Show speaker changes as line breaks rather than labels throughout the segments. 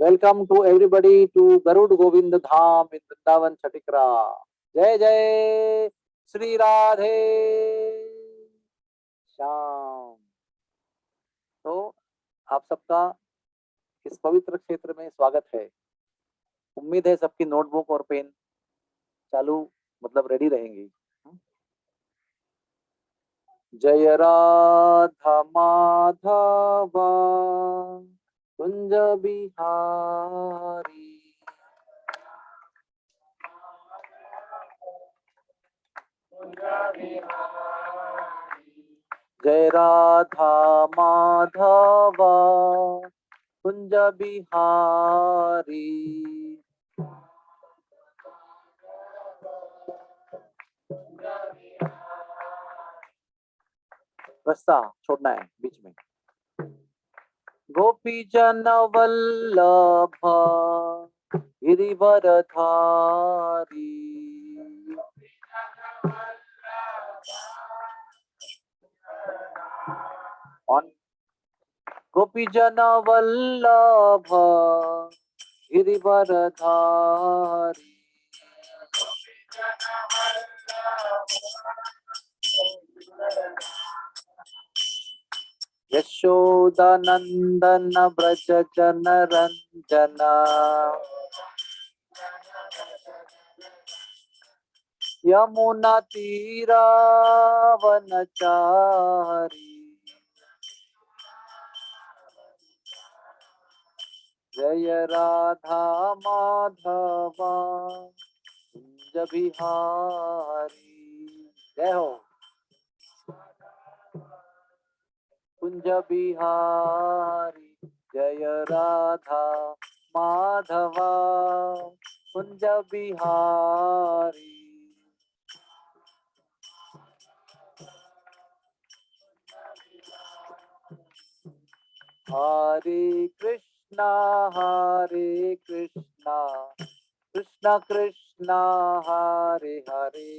Welcome to everybody to Garud Govind Dham in Vrindavan Chatikra. जय जय श्री राधे श्याम। तो आप सबका इस पवित्र क्षेत्र में स्वागत है। उम्मीद है सबकी नोटबुक और पेन चालू मतलब रेडी रहेंगी। जय राधा माधवा कुंज बिहारी, जय राधा माधवा कुंज बिहारी। रास्ता छोड़ना है बीच में। गोपी जन वल्लभ गिरिवर धारी, गोपी जन वल्लभ गिरिवर धारी, यशोदानंदन ब्रज जन रंजना, यमुना तीरा वनचारी, जय राधा माधवा कुंज बिहारी। जय हो कुंज बिहारी, जय राधा माधवा कुंज बिहारी। हरे कृष्णा कृष्णा कृष्णा हरे हरे,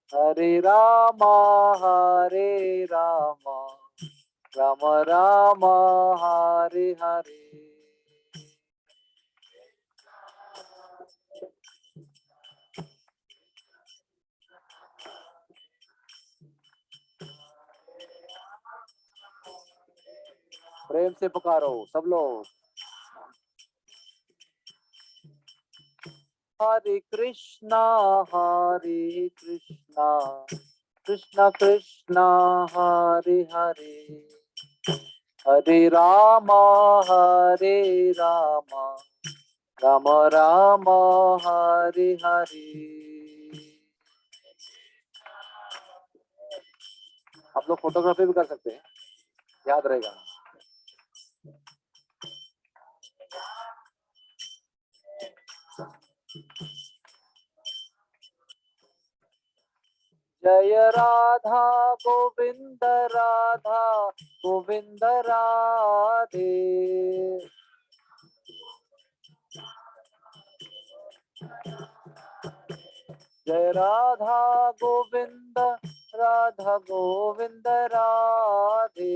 हरे राम राम राम हरे हरे। प्रेम से पुकारो सब लोग। हरे कृष्णा कृष्णा कृष्णा हरे हरे, हरे राम राम राम हरे हरे। आप लोग फोटोग्राफी भी कर सकते हैं, याद रहेगा। जय राधा गोविंद राधे, जय राधा गोविंद राधे,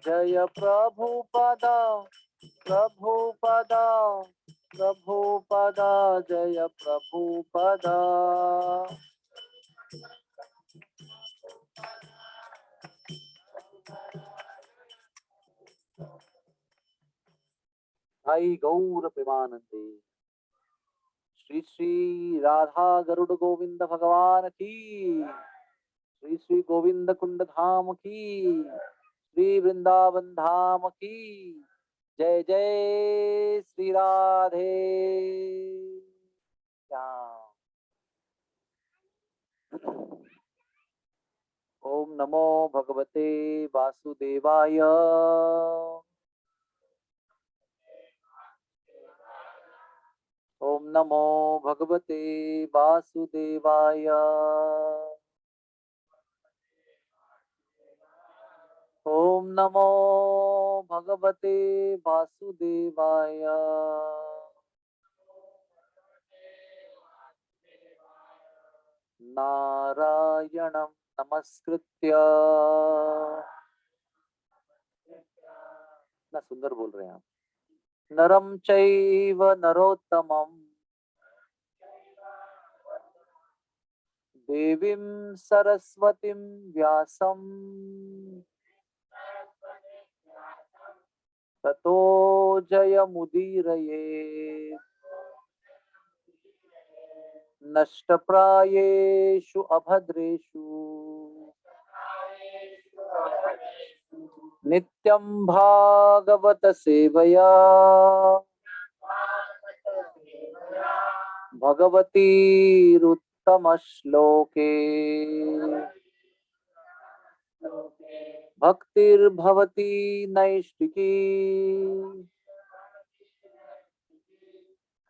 जय प्रभुपदा जय प्रभुपदा। आई गौर प्रेमानंदे। श्री श्री राधा गरुड़ गोविंद भगवान की, श्री श्री गोविंद कुंड धाम की, श्री वृंदावन धाम की। जय जय श्री राधे श्याम। ओम नमो भगवते वासुदेवाय, ओम नमो भगवते वासुदेवाय, ओम नमो भगवते वासुदेवाय। नारायणं नमस्कृत्य, ना सुंदर बोल रहे हैं आप, नरम चैव नरोत्तमम् देवीं सरस्वतीं व्यासं ततो जयमुदीरये नष्टप्रायेषु अभद्रेषु नित्यं भागवत सेवया भगवतीरुत्तमश्लोके भक्तिर्भवती नैष्टिकी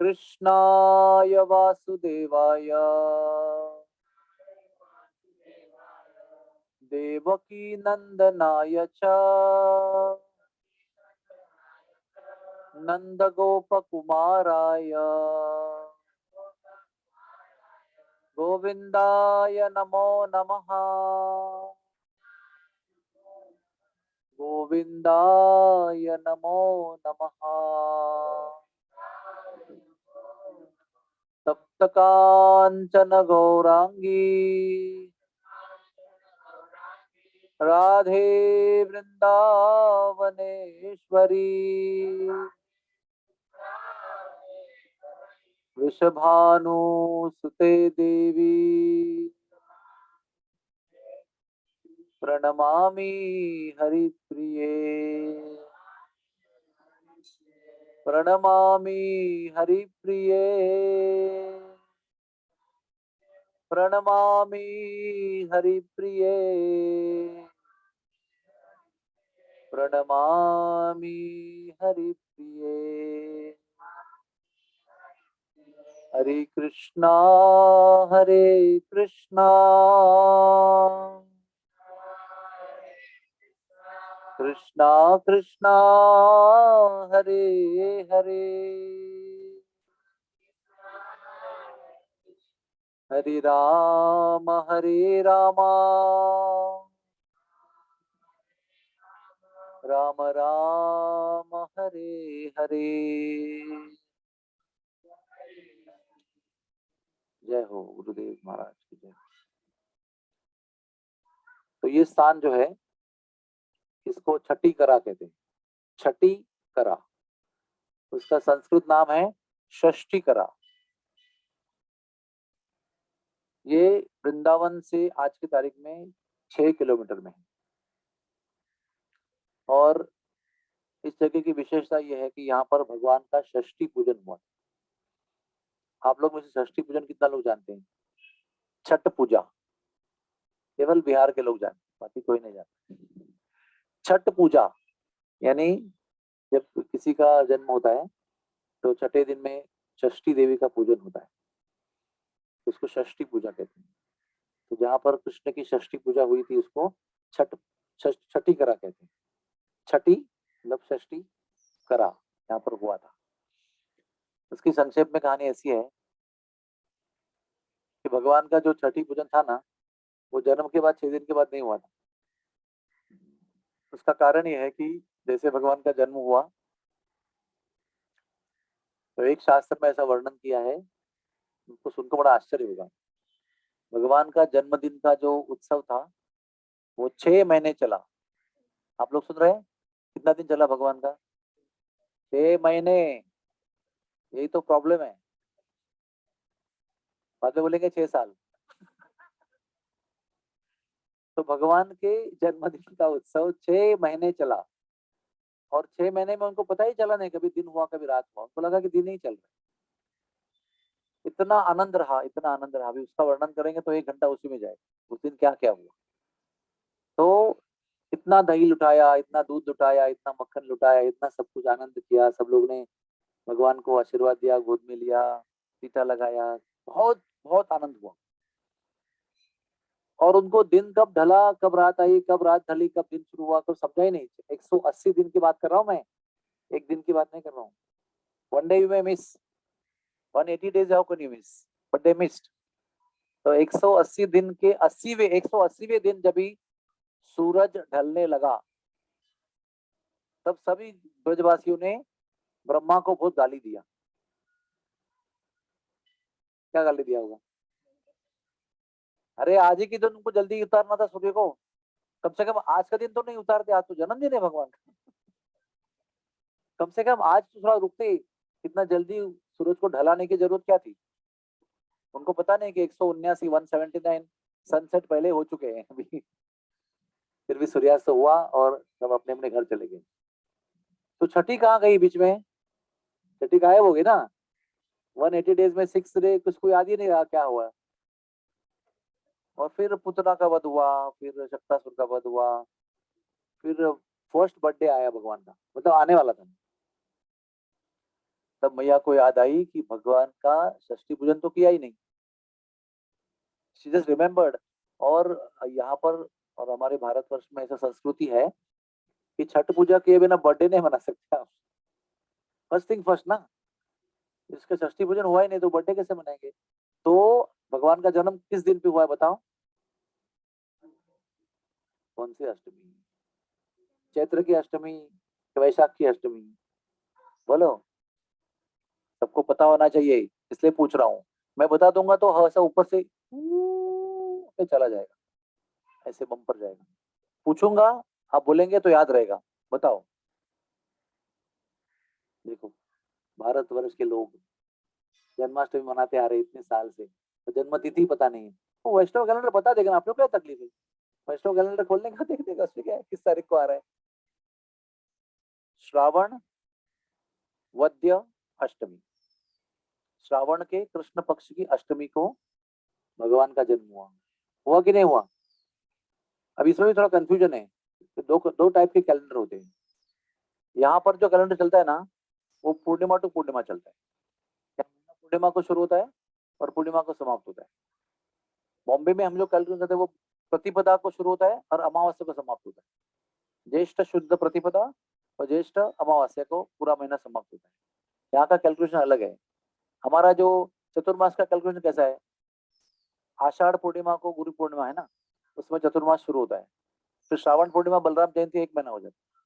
कृष्णाय वासुदेवाय देवकी नंदनाय च नंदगोपकुमाराय गोविंदाय नमो नमः गोविंदाय नमो नमः तप्त कांचन गौरांगी राधे वृंदावनेश्वरी वृषभानुसुते देवी प्रणमामि हरिप्रिये प्रणमामि हरिप्रिये प्रणमामि हरिप्रिये प्रणमामि हरिप्रिये। हरे कृष्णा कृष्णा कृष्णा हरे हरे हरे राम राम राम हरे हरे। जय हो गुरुदेव महाराज की जय। तो ये स्थान जो है इसको छठी करा कहते हैं, छठी करा, उसका संस्कृत नाम है षष्ठी करा। ये वृंदावन से आज की तारीख में 6 किलोमीटर में है। और इस जगह की विशेषता यह है कि यहाँ पर भगवान का षष्ठी पूजन हुआ। आप लोग में से षष्ठी पूजन कितना लोग जानते हैं? छठ पूजा केवल बिहार के लोग जानते हैं, बाकी कोई नहीं जानता। छठ पूजा यानी जब किसी का जन्म होता है तो छठे दिन में षष्ठी देवी का पूजन होता है, उसको षष्ठी पूजा कहते हैं। तो जहाँ पर कृष्ण की षष्ठी पूजा हुई थी उसको छठ छठी करा कहते हैं। छठी मतलब षष्ठी करा यहाँ पर हुआ था। उसकी संक्षेप में कहानी ऐसी है कि भगवान का जो छठी पूजन था ना, वो जन्म के बाद 6 दिन के बाद नहीं हुआ था। उसका कारण यह है कि जैसे भगवान का जन्म हुआ तो एक शास्त्र में ऐसा वर्णन किया है, उनको सुनकर बड़ा आश्चर्य होगा। भगवान का जन्मदिन का जो उत्सव था वो 6 महीने चला। आप लोग सुन रहे हैं कितना दिन चला भगवान का? 6 महीने। यही तो प्रॉब्लम है, बाद में बोलेंगे 6 साल। तो भगवान के जन्मदिन का उत्सव 6 महीने चला और 6 महीने में उनको पता ही चला नहीं, कभी दिन हुआ कभी रात हुआ। उनको लगा कि दिन ही चल रहा है। इतना आनंद रहा, इतना आनंद रहा, अभी उसका वर्णन करेंगे तो 1 घंटा उसी में जाएगा। उस दिन क्या क्या हुआ। तो इतना दही लुटाया, इतना दूध लुटाया, इतना मक्खन लुटाया, इतना सब कुछ आनंद किया। सब लोग ने भगवान को आशीर्वाद दिया, गोद में लिया, टीका लगाया, बहुत बहुत आनंद हुआ। और उनको दिन कब ढला, कब रात आई, कब रात ढली, कब दिन शुरू हुआ, कब समझा ही नहीं। 180 दिन की बात कर रहा हूँ मैं, एक दिन की बात नहीं कर रहा हूँ। One day you may miss, 180 days how can you miss, but they missed। तो 180 दिन के 180वें दिन जब ही सूरज ढलने लगा, तब सभी ब्रजवासियों ने ब्रह्मा को बहुत गाली दिया। क्या गाली दिया होगा? अरे आज ही के दिन उनको जल्दी उतारना था सूर्य को, कम से कम आज का दिन तो नहीं उतारते, आज तो जन्मदिन है भगवान का, कम से कम आज तो थोड़ा रुकते। इतना जल्दी सूरज को ढलाने की जरूरत क्या थी? उनको पता नहीं कि 179 179 सनसेट पहले हो चुके हैं अभी। फिर भी सूर्यास्त हुआ और सब अपने अपने घर चले गए। तो छठी कहाँ गई बीच में? छठी गायब हो गई ना। 180 डेज में 6 डे कुछ को याद ही नहीं रहा क्या हुआ। और फिर पुतना का वध हुआ, फिर शक्तासुर का वध हुआ, फिर फर्स्ट बर्थडे आया भगवान का, मतलब आने वाला था। तब मैया को याद आई कि भगवान का षष्ठी पूजन तो किया ही नहीं। She just remembered. और यहाँ पर और हमारे भारतवर्ष में ऐसा संस्कृति है कि छठ पूजा किए बिना बर्थडे नहीं मना सकते आप। फर्स्ट थिंग फर्स्ट ना, इसका षष्ठी पूजन हुआ ही नहीं तो बर्थडे कैसे मनाएंगे? तो भगवान का जन्म किस दिन पे हुआ है बताओ? कौन सी अष्टमी? चैत्र की अष्टमी कि वैशाख की अष्टमी? बोलो। सबको पता होना चाहिए, इसलिए पूछ रहा हूँ। मैं बता दूंगा तो ऐसा ऊपर से चला जाएगा, ऐसे बम पर जाएगा। पूछूंगा, आप बोलेंगे तो याद रहेगा। बताओ। देखो, भारतवर्ष के लोग जन्माष्टमी मनाते आ रहे इतने साल से, तो जन्म तिथि पता नहीं है। वो वैष्णव कैलेंडर बता देगा ना, आप लोग क्या तकलीफ है? वैष्णव कैलेंडर खोलने का देख देगा, उसमें क्या है, किस तारीख को आ रहा है। श्रावण वद्य अष्टमी, श्रावण के कृष्ण पक्ष की अष्टमी को भगवान का जन्म हुआ। हुआ कि नहीं हुआ? अब इसमें भी थोड़ा कंफ्यूजन है। तो दो दो टाइप के कैलेंडर होते हैं। यहाँ पर जो कैलेंडर चलता है ना, वो पूर्णिमा टू पूर्णिमा चलता है। क्या महीना पूर्णिमा को शुरू होता है और पूर्णिमा को समाप्त होता है। बॉम्बे में हम लोग कैलकुलेट करते हैं, वो प्रतिपदा को शुरू होता है और अमावस्या को समाप्त होता है। ज्येष्ठ शुद्ध प्रतिपदा और ज्येष्ठ अमावस्या को पूरा महीना समाप्त होता है। यहाँ का कैलकुलेशन अलग है। हमारा जो चतुर्मास का कैलकुलेशन कैसा है? आषाढ़ पूर्णिमा को गुरु पूर्णिमा है ना, उसमें चतुर्मास शुरू होता है। फिर श्रावण पूर्णिमा बलराम जयंती एक महीना हो जाता है,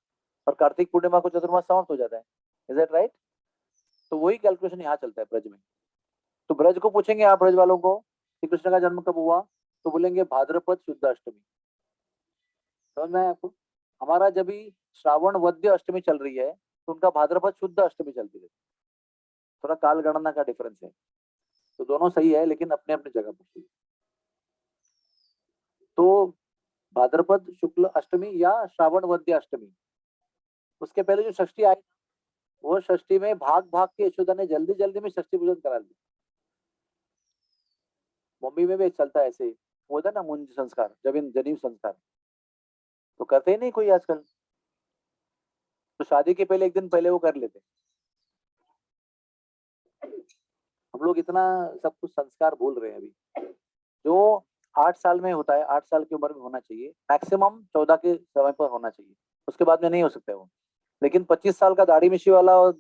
और कार्तिक पूर्णिमा को चतुर्मास समाप्त हो जाता है। Is that right? तो वही कैलकुलेशन यहाँ चलता है ब्रज में। तो ब्रज को पूछेंगे आप, ब्रज वालों को, श्री कृष्ण का जन्म कब हुआ, तो बोलेंगे भाद्रपद शुद्ध अष्टमी। समझ में आया आपको? हमारा जब भी श्रावण वद्य अष्टमी चल रही है, तो उनका भाद्रपद शुद्ध अष्टमी चलती है। थोड़ा काल गणना का डिफरेंस है। तो दोनों सही है, लेकिन अपने अपने जगह पर सही। तो भाद्रपद शुक्ल अष्टमी या श्रावण वद्य अष्टमी, उसके पहले जो षष्ठी आई, वो षष्ठी में भाग भाग के यशोदा ने जल्दी जल्दी में षष्ठी पूजन करा लिया। मम्मी में भी चलता है ऐसे, वो होता है ना मुंज संस्कार, जनीव संस्कार, तो करते ही नहीं कोई आजकल। तो शादी के पहले एक दिन पहले वो कर लेते। हम लोग इतना सब कुछ संस्कार भूल रहे हैं अभी। जो 8 साल में होता है, 8 साल की उम्र में होना चाहिए, मैक्सिमम 14 के समय पर होना चाहिए, उसके बाद में नहीं हो सकता है वो। लेकिन 25 साल का दाढ़ी मिशी वाला और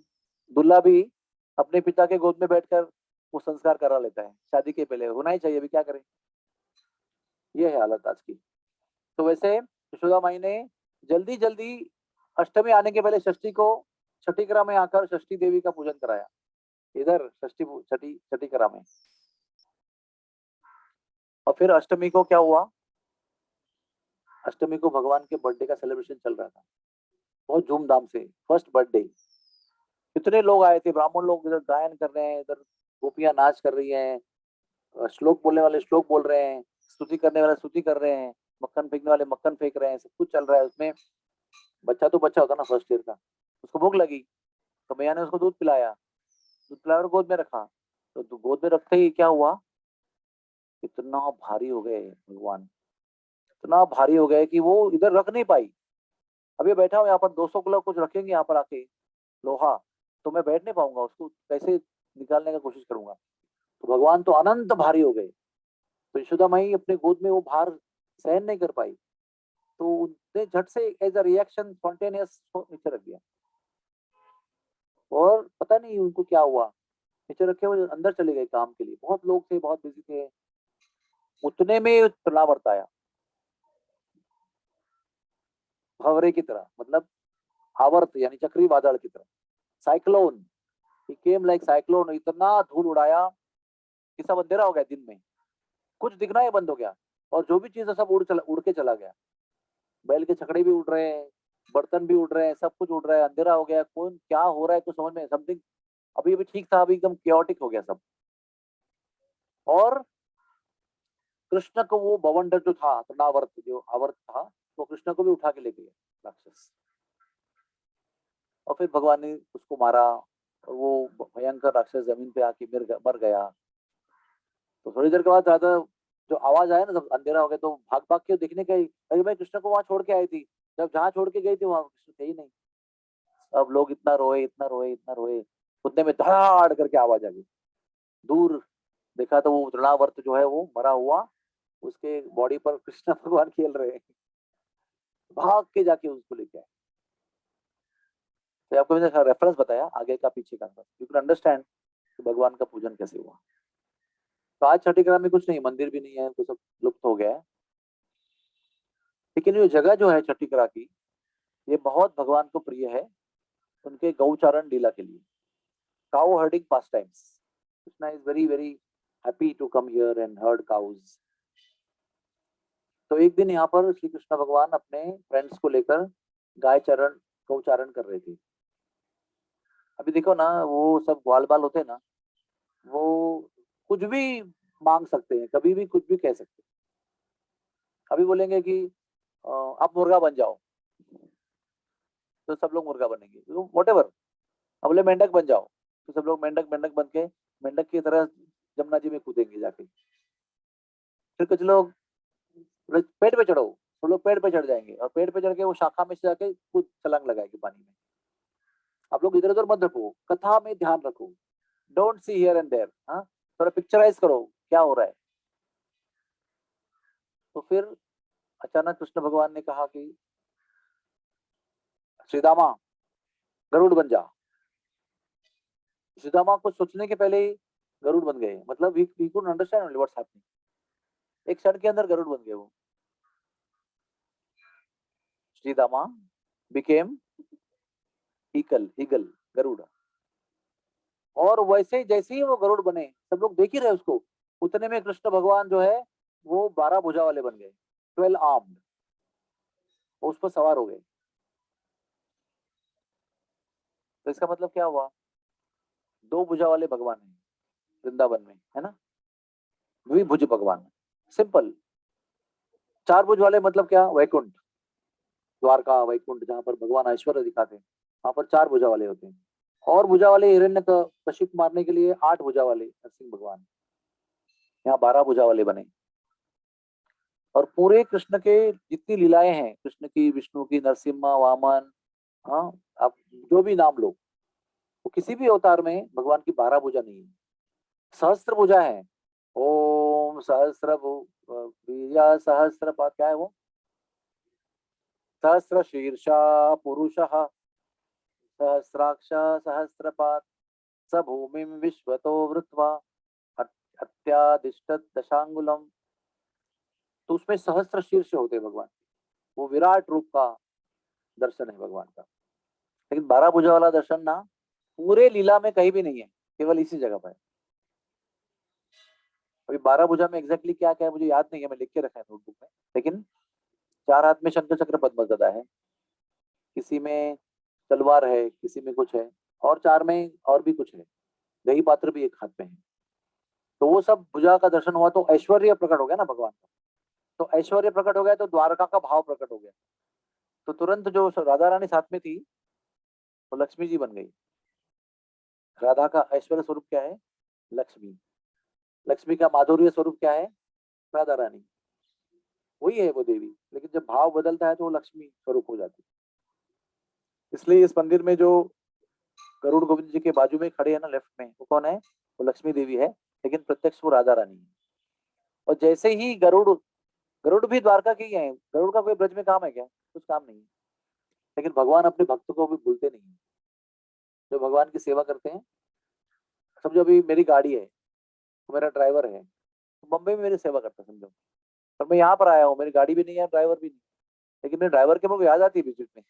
दूल्हा भी अपने पिता के गोद में बैठकर वो संस्कार करा लेता है। शादी के पहले होना ही चाहिए, अभी क्या करें। ये है हालत आज की। तो वैसे यशोदा माई ने जल्दी जल्दी अष्टमी आने के पहले षष्ठी को छठी करा में आकर षष्ठी देवी का पूजन कराया। इधर छठी छठी करा में। और फिर अष्टमी को क्या हुआ? अष्टमी को भगवान के बर्थडे का सेलिब्रेशन चल रहा था बहुत धूमधाम से। फर्स्ट बर्थडे, कितने लोग आए थे, ब्राह्मण लोग इधर गायन कर रहे हैं, इधर गोपियां नाच कर रही हैं, श्लोक बोलने वाले श्लोक बोल रहे हैं, स्तुति करने वाले स्तुति कर रहे हैं, मक्खन फेंकने वाले मक्खन फेंक रहे हैं, सब कुछ चल रहा है उसमें। बच्चा तो बच्चा होता ना फर्स्ट ईयर का, उसको भूख लगी, तो मैया ने उसको दूध पिलाया, दूध पिलाया और गोद में रखा। तो गोद में रखते ही क्या हुआ, इतना भारी हो गए भगवान, इतना भारी हो गए कि वो इधर रख नहीं पाई। अभी बैठा हूँ यहाँ पर, 200 किलो कुछ रखेंगे यहाँ पर आके, लोहा, तो मैं बैठ नहीं पाऊंगा, उसको कैसे निकालने का कोशिश करूंगा। तो भगवान तो अनंत भारी हो गए, तो यशोदा माई अपने गोद में वो भार सहन नहीं कर पाई, तो उनने झट से एज अ रिएक्शन स्पॉन्टेनियस नीचे रख दिया। और पता नहीं उनको क्या हुआ, नीचे रखे हुए अंदर चले गए काम के लिए। बहुत लोग थे, बहुत बिजी थे, उतने में तृणावर्त आया, भंवरे की तरह, मतलब आवर्त यानी चक्री बादल की तरह, साइक्लोन। ही केम लाइक साइक्लोन, इतना धूल उड़ाया कि सब अंधेरा हो गया दिन में, कुछ दिखना ही बंद हो गया, और जो भी चीज है सब उड़ के चला गया। बैल के छकड़े भी उड़ रहे हैं, बर्तन भी उड़ रहे हैं, सब कुछ उड़ रहा है, अंधेरा हो गया, कौन क्या हो रहा है कुछ समझ में, समथिंग अभी अभी ठीक था, अभी एकदम क्योटिक हो गया सब। और कृष्ण को वो बवंडर जो था, तृणावर्त जो आवर्त था, वो कृष्ण को भी उठा के ले गए राक्षस, और फिर भगवान ने उसको मारा, और वो भयंकर राक्षस जमीन पे आके मर गया। तो थोड़ी देर के बाद ज्यादा जो आवाज आया ना, जब अंधेरा हो गया, तो भाग भाग के देखने गई, अरे भाई कृष्ण को वहां छोड़ के आई थी, जब जहां छोड़ के गई थी वहां कृष्ण थे ही नहीं। अब लोग इतना रोए, इतना रोए, इतना रोए, उतने में धड़ाड़ करके आवाज आ गई, दूर देखा तो वो तृणावर्त जो है वो मरा हुआ, उसके बॉडी पर कृष्ण भगवान खेल रहे हैं, भाग के जाके उसको लेके आए। तो आपको मैंने रेफरेंस बताया आगे का पीछे का, यू कैन अंडरस्टैंड कि भगवान का पूजन कैसे हुआ। तो आज छठीग्राम में कुछ नहीं, मंदिर भी नहीं है, तो सब लुप्त हो गया है, लेकिन ये जगह जो है छठीकरा की, ये बहुत भगवान को प्रिय है, उनके गौचारण लीला के लिए, cow herding pastimes. Krishna is very very happy to come here and herd cows. तो एक दिन यहाँ पर श्री कृष्ण भगवान अपने फ्रेंड्स को लेकर गाय चरण गौचारण कर रहे थे। अभी देखो ना, वो सब ग्वाल बाल होते हैं ना, वो कुछ भी मांग सकते हैं, कभी भी कुछ भी कह सकते हैं। अभी बोलेंगे कि आप मुर्गा बन जाओ, तो सब लोग मुर्गा बनेंगे, वॉट एवर। अब बोले मेंढक बन जाओ, तो सब लोग मेंढक मेंढक बन के मेंढक की तरह जमुना जी में कूदेंगे जाके। फिर कुछ लोग बोले पेड़ पे चढ़ो, तो लोग पेड़ पे चढ़ जाएंगे, और पेड़ पे चढ़ के वो शाखा में से जाके कूद छलांग लगाएंगे पानी में। आप लोग इधर उधर मत रखो, कथा में ध्यान रखो, don't see here and there, हाँ, थोड़ा पिक्चराइज करो क्या हो रहा है। तो फिर अचानक कृष्ण भगवान ने कहा कि श्रीदामा गरुड़ बन जा। श्रीदामा कुछ सोचने के पहले ही गरुड़ बन गए, मतलब he couldn't understand only what's happening, एक क्षण के अंदर गरुड़ बन गए वो। Shridama became eagle, eagle, Garuda. और वैसे जैसे ही वो गरुड़ बने, सब लोग देख ही रहे उसको, उतने में कृष्ण भगवान जो है वो 12 भुजा वाले बन गए, 12 आर्म्ड, उस पर सवार हो गए। तो इसका मतलब क्या हुआ, 2 भुजा वाले भगवान है वृंदावन में, है ना, द्विभुज भगवान, सिंपल। 4 भुज वाले मतलब क्या, वैकुंठ, द्वारका वैकुंठ, जहां पर भगवान ऐश्वर्य दिखाते हैं, वहां पर 4 भुजा वाले होते हैं। और भुजा वाले हिरण्य कशिप मारने के लिए 8 भुजा वाले नरसिंह भगवान, यहाँ 12 भुजा वाले बने। और पूरे कृष्ण के जितनी लीलाएं हैं, कृष्ण की, विष्णु की, नरसिम्हा, वामन, हाँ, आप जो भी नाम लो, वो किसी भी अवतार में भगवान की 12 भुजा नहीं है, सहस्त्र भुजा है। ओम सहस्र वीर्य सहस्र क्या है वो, सहस्र शीर्षा पुरुष सहस्राक्ष सहस्रपात स भूमि विश्वतो वृत्वा अत्यादिष्ट दशांगुलम। तो उसमें सहस्त्र शीर्ष होते हैं भगवान, वो विराट रूप का दर्शन है भगवान का। लेकिन 12 भुजा वाला दर्शन ना पूरे लीला में कहीं भी नहीं है, केवल इसी जगह पर है। अभी 12 भुजा में एग्जैक्टली क्या क्या है मुझे याद नहीं है, मैं लिख के रखा है नोटबुक में, लेकिन 4 हाथ में शंख चक्र पद्म गदा है, किसी में तलवार है, किसी में कुछ है, और 4 में और भी कुछ है, दही पात्र भी एक हाथ में है। तो वो सब भुजा का दर्शन हुआ तो ऐश्वर्य प्रकट हो गया ना भगवान का। तो ऐश्वर्य प्रकट हो गया तो द्वारका का भाव प्रकट हो गया। तो तुरंत जो राधा रानी साथ में थी वो लक्ष्मी जी बन गई। राधा का ऐश्वर्य स्वरूप क्या है, लक्ष्मी। लक्ष्मी का माधुर्य स्वरूप क्या है, राधा रानी। वही है वो देवी, लेकिन जब भाव बदलता है तो वो लक्ष्मी स्वरूप हो जाती है। इसलिए इस मंदिर में जो गरुड़ गोविंद जी के बाजू में खड़े हैं ना लेफ्ट में, वो कौन है, वो लक्ष्मी देवी है, लेकिन प्रत्यक्ष वो राधा रानी है। और जैसे ही गरुड़, गरुड़ भी द्वारका के ही है, गरुड़ का कोई ब्रज में काम है क्या, कुछ काम नहीं है। लेकिन भगवान अपने भक्तों को भी भूलते नहीं है, जो भगवान की सेवा करते हैं। समझो अभी मेरी गाड़ी है, तो मेरा ड्राइवर है, तो बम्बई में मेरी सेवा करता समझो। और मैं यहाँ पर आया हूँ, मेरी गाड़ी भी नहीं है, ड्राइवर भी नहीं, लेकिन मेरे ड्राइवर के मेरे को याद आती है बीच में,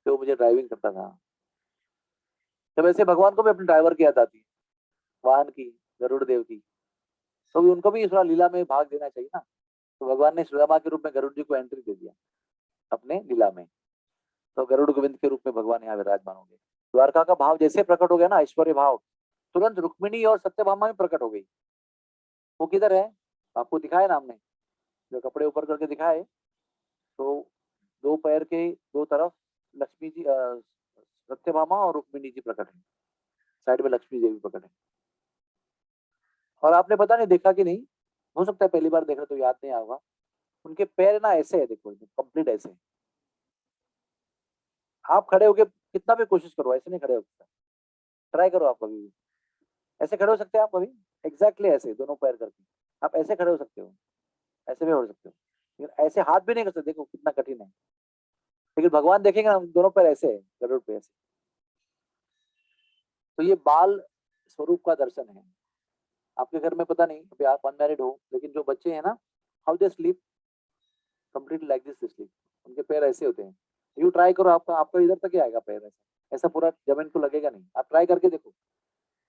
तो वो मुझे ड्राइविंग करता था। तो वैसे भगवान को भी अपने ड्राइवर की याद आती है, वाहन की, गरुड़ देव की। तो भी उनको भी थोड़ा लीला में भाग देना चाहिए ना। तो भगवान ने सुदामा के रूप में गरुड़ जी को एंट्री दे दिया अपने लीला में। तो गरुड़ गोविंद के रूप में भगवान यहाँ विराजमान होंगे। द्वारका का भाव जैसे प्रकट हो गया ना, ऐश्वर्य भाव, तुरंत रुक्मिणी और सत्यभामा में प्रकट हो गई। वो किधर है, आपको दिखाया ना हमने, जो कपड़े ऊपर करके दिखाए, तो दो पैर के दो तरफ लक्ष्मी जी, सत्यभामा और रुक्मिणी जी प्रकट है, साइड में लक्ष्मी देवी प्रकट है। और आपने पता नहीं देखा कि नहीं, हो सकता है पहली बार देख रहे तो याद नहीं आएगा, उनके पैर ना ऐसे है, देखो कंप्लीट ऐसे। आप खड़े होके कितना भी कोशिश करो, ऐसे नहीं खड़े हो सकते, ट्राई करो आप कभी भी। ऐसे खड़े हो सकते हैं आप कभी, एग्जैक्टली ऐसे दोनों पैर करके आप ऐसे खड़े हो सकते हो, ऐसे भी हो सकते हो, लेकिन ऐसे हाथ भी नहीं कर सकते, देखो कितना कठिन है। लेकिन भगवान देखेंगे ना, दोनों पैर ऐसे है, गरुड़ पे ऐसे। तो ये बाल स्वरूप का दर्शन है। आपके घर में पता नहीं, अभी आप अनमैरिड हो, लेकिन जो बच्चे हैं ना, how they sleep, complete like this sleep, उनके पैर ऐसे होते हैं। यू ट्राई करो, आपका आपका इधर तक ही आएगा पैर, ऐसा ऐसा पूरा जमीन को लगेगा नहीं। आप ट्राई करके देखो,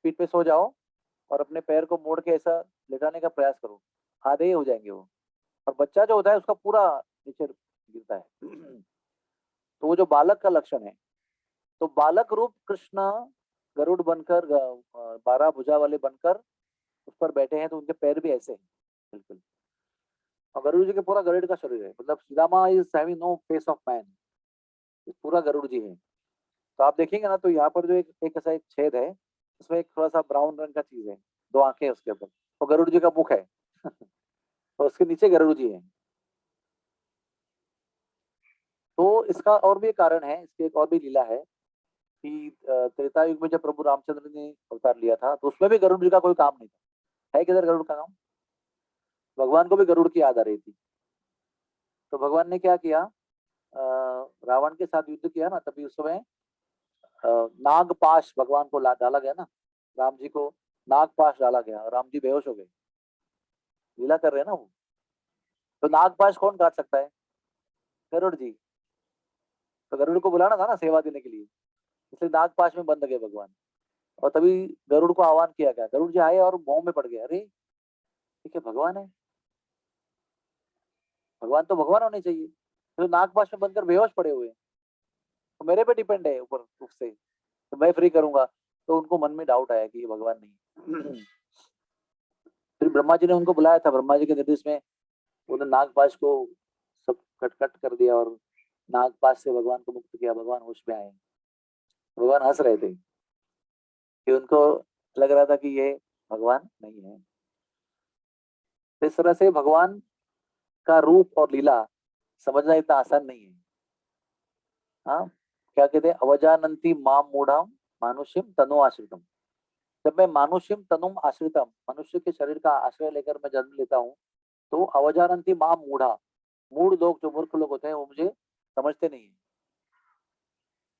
पीठ पे सो जाओ और अपने पैर को मोड़ के ऐसा लेटाने का प्रयास करो, आधे ही हो जाएंगे वो। और बच्चा जो होता है उसका पूरा नीचे गिरता है। तो वो जो बालक का लक्षण है, तो बालक रूप कृष्ण गरुड़ बनकर, 12 भुजा वाले बनकर उस पर बैठे हैं, तो उनके पैर भी ऐसे हैं बिल्कुल। और गरुड़ जी के पूरा गरुड़ का शरीर है, मतलब Sudama is having no face of man, पूरा गरुड़ जी है। तो आप देखेंगे ना, तो यहाँ पर जो एक ऐसा एक छेद है, उसमें एक थोड़ा सा ब्राउन रंग का चीज है, दो आंखें हैं उसके ऊपर, तो गरुड़ जी का मुख है। और उसके नीचे गरुड़ जी है। तो इसका और भी एक कारण है, इसकी एक और भी लीला है कि त्रेता युग में जब प्रभु रामचंद्र ने अवतार लिया था, तो उसमें भी गरुड़ जी का कोई काम नहीं था। है किधर गरुड़ का काम, भगवान को भी गरुड़ की याद आ रही थी। तो भगवान ने क्या किया, रावण के साथ युद्ध किया ना, तभी उस समय नागपाश भगवान को डाला गया ना, राम जी को नागपाश डाला गया और राम जी बेहोश हो गए। लीला कर रहे हैं ना वो। तो नागपाश कौन काट सकता है, गरुड़ जी। तो गरुड़ को बुलाना था ना सेवा देने के लिए, इसलिए नागपाश में बंद गए भगवान। और तभी गरुड़ को आह्वान किया गया, गरुड़ जी आए और मोह में पड़ गए, अरे ठीक है भगवान है, भगवान तो भगवान होने चाहिए, तो नागपाश में बनकर बेहोश पड़े हुए हैं, तो मेरे पे डिपेंड है ऊपर उससे, तो मैं फ्री करूंगा। तो उनको मन में डाउट आया कि ये भगवान नहीं। फिर ब्रह्मा जी ने उनको बुलाया था, ब्रह्मा जी के निर्देश में उन्होंने नागपाश को सब कट कट कर दिया और नागपाश से भगवान को मुक्त किया, भगवान होश में आए। भगवान हंस रहे थे कि उनको लग रहा था कि ये भगवान नहीं है। तो इस तरह से भगवान का रूप और लीला समझना इतना आसान नहीं है। हाँ, क्या कहते हैं, अवजानंती माम मूढ़ाम मानुष्यम तनु आश्रितम। जब मैं मानुष्यम तनुम आश्रितम, मनुष्य के शरीर का आश्रय लेकर मैं जन्म लेता हूँ, तो अवजानंती माम मूढ़ा, मूढ़ लोग जो मूर्ख लोग होते हैं वो मुझे समझते नहीं है।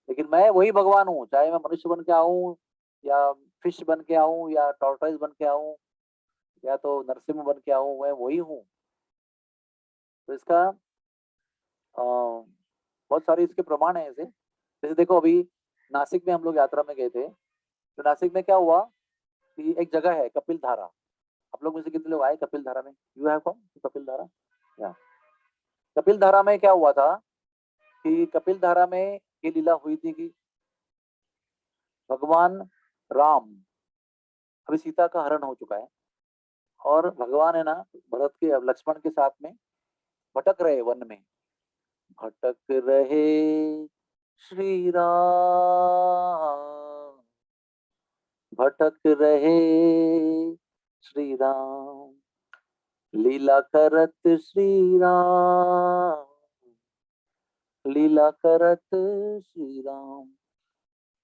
लेकिन मैं वही भगवान हूँ, चाहे मैं मनुष्य बन के आऊं, या फिश बन के आऊं, या टॉर्टोइज बन के आऊं, या तो नरसिंह बन के आऊं, मैं वही हूँ। तो इसका बहुत सारे इसके प्रमाण है ऐसे। जैसे देखो अभी नासिक में हम लोग यात्रा में गए थे, तो नासिक में क्या हुआ कि एक जगह है कपिल धारा। आप लोग में से कितने लोग आए कपिल धारा में, यू हैव कम कपिल धारा, या कपिल धारा में क्या हुआ था कि कपिल धारा में ये लीला हुई थी कि भगवान राम, अभी सीता का हरण हो चुका है, और भगवान है ना भरत के अब लक्ष्मण के साथ में भटक रहे वन में, भटक रहे श्री राम, भटक रहे श्री राम, लीला करत श्री राम, लीला करत श्री राम।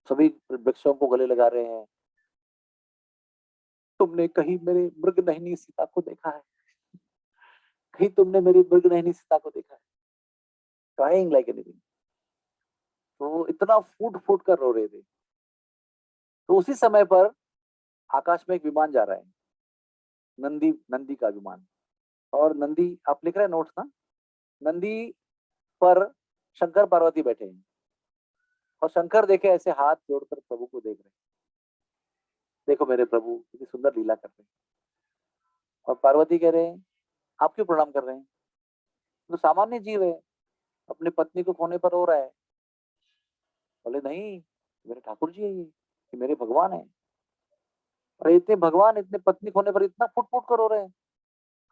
सभी वृक्षों को गले लगा रहे हैं, तुमने कहीं मेरे मृग नहिनी सीता को देखा है, कहीं तुमने मेरी मृग नहिनी सीता को देखा है, क्राइंग लाइक एनीथिंग। तो इतना फूट फूट कर रो रहे थे। तो उसी समय पर आकाश में एक विमान जा रहा है, नंदी, नंदी का अभिमान। और नंदी, आप लिख रहे हैं नोट्स ना? नंदी पर शंकर पार्वती बैठे हैं और शंकर देखे ऐसे हाथ जोड़कर प्रभु को देख रहे हैं, देखो मेरे प्रभु कितनी सुंदर लीला कर रहे हैं। और पार्वती कह रहे हैं आप क्यों प्रणाम कर रहे हैं? तो सामान्य जीव है, अपनी पत्नी को खोने पर रो रहा है। बोले नहीं, मेरे ठाकुर जी है ये मेरे भगवान है। अरे इतने भगवान इतने पत्नी खोने पर इतना फुट फुट कर रो रहे हैं,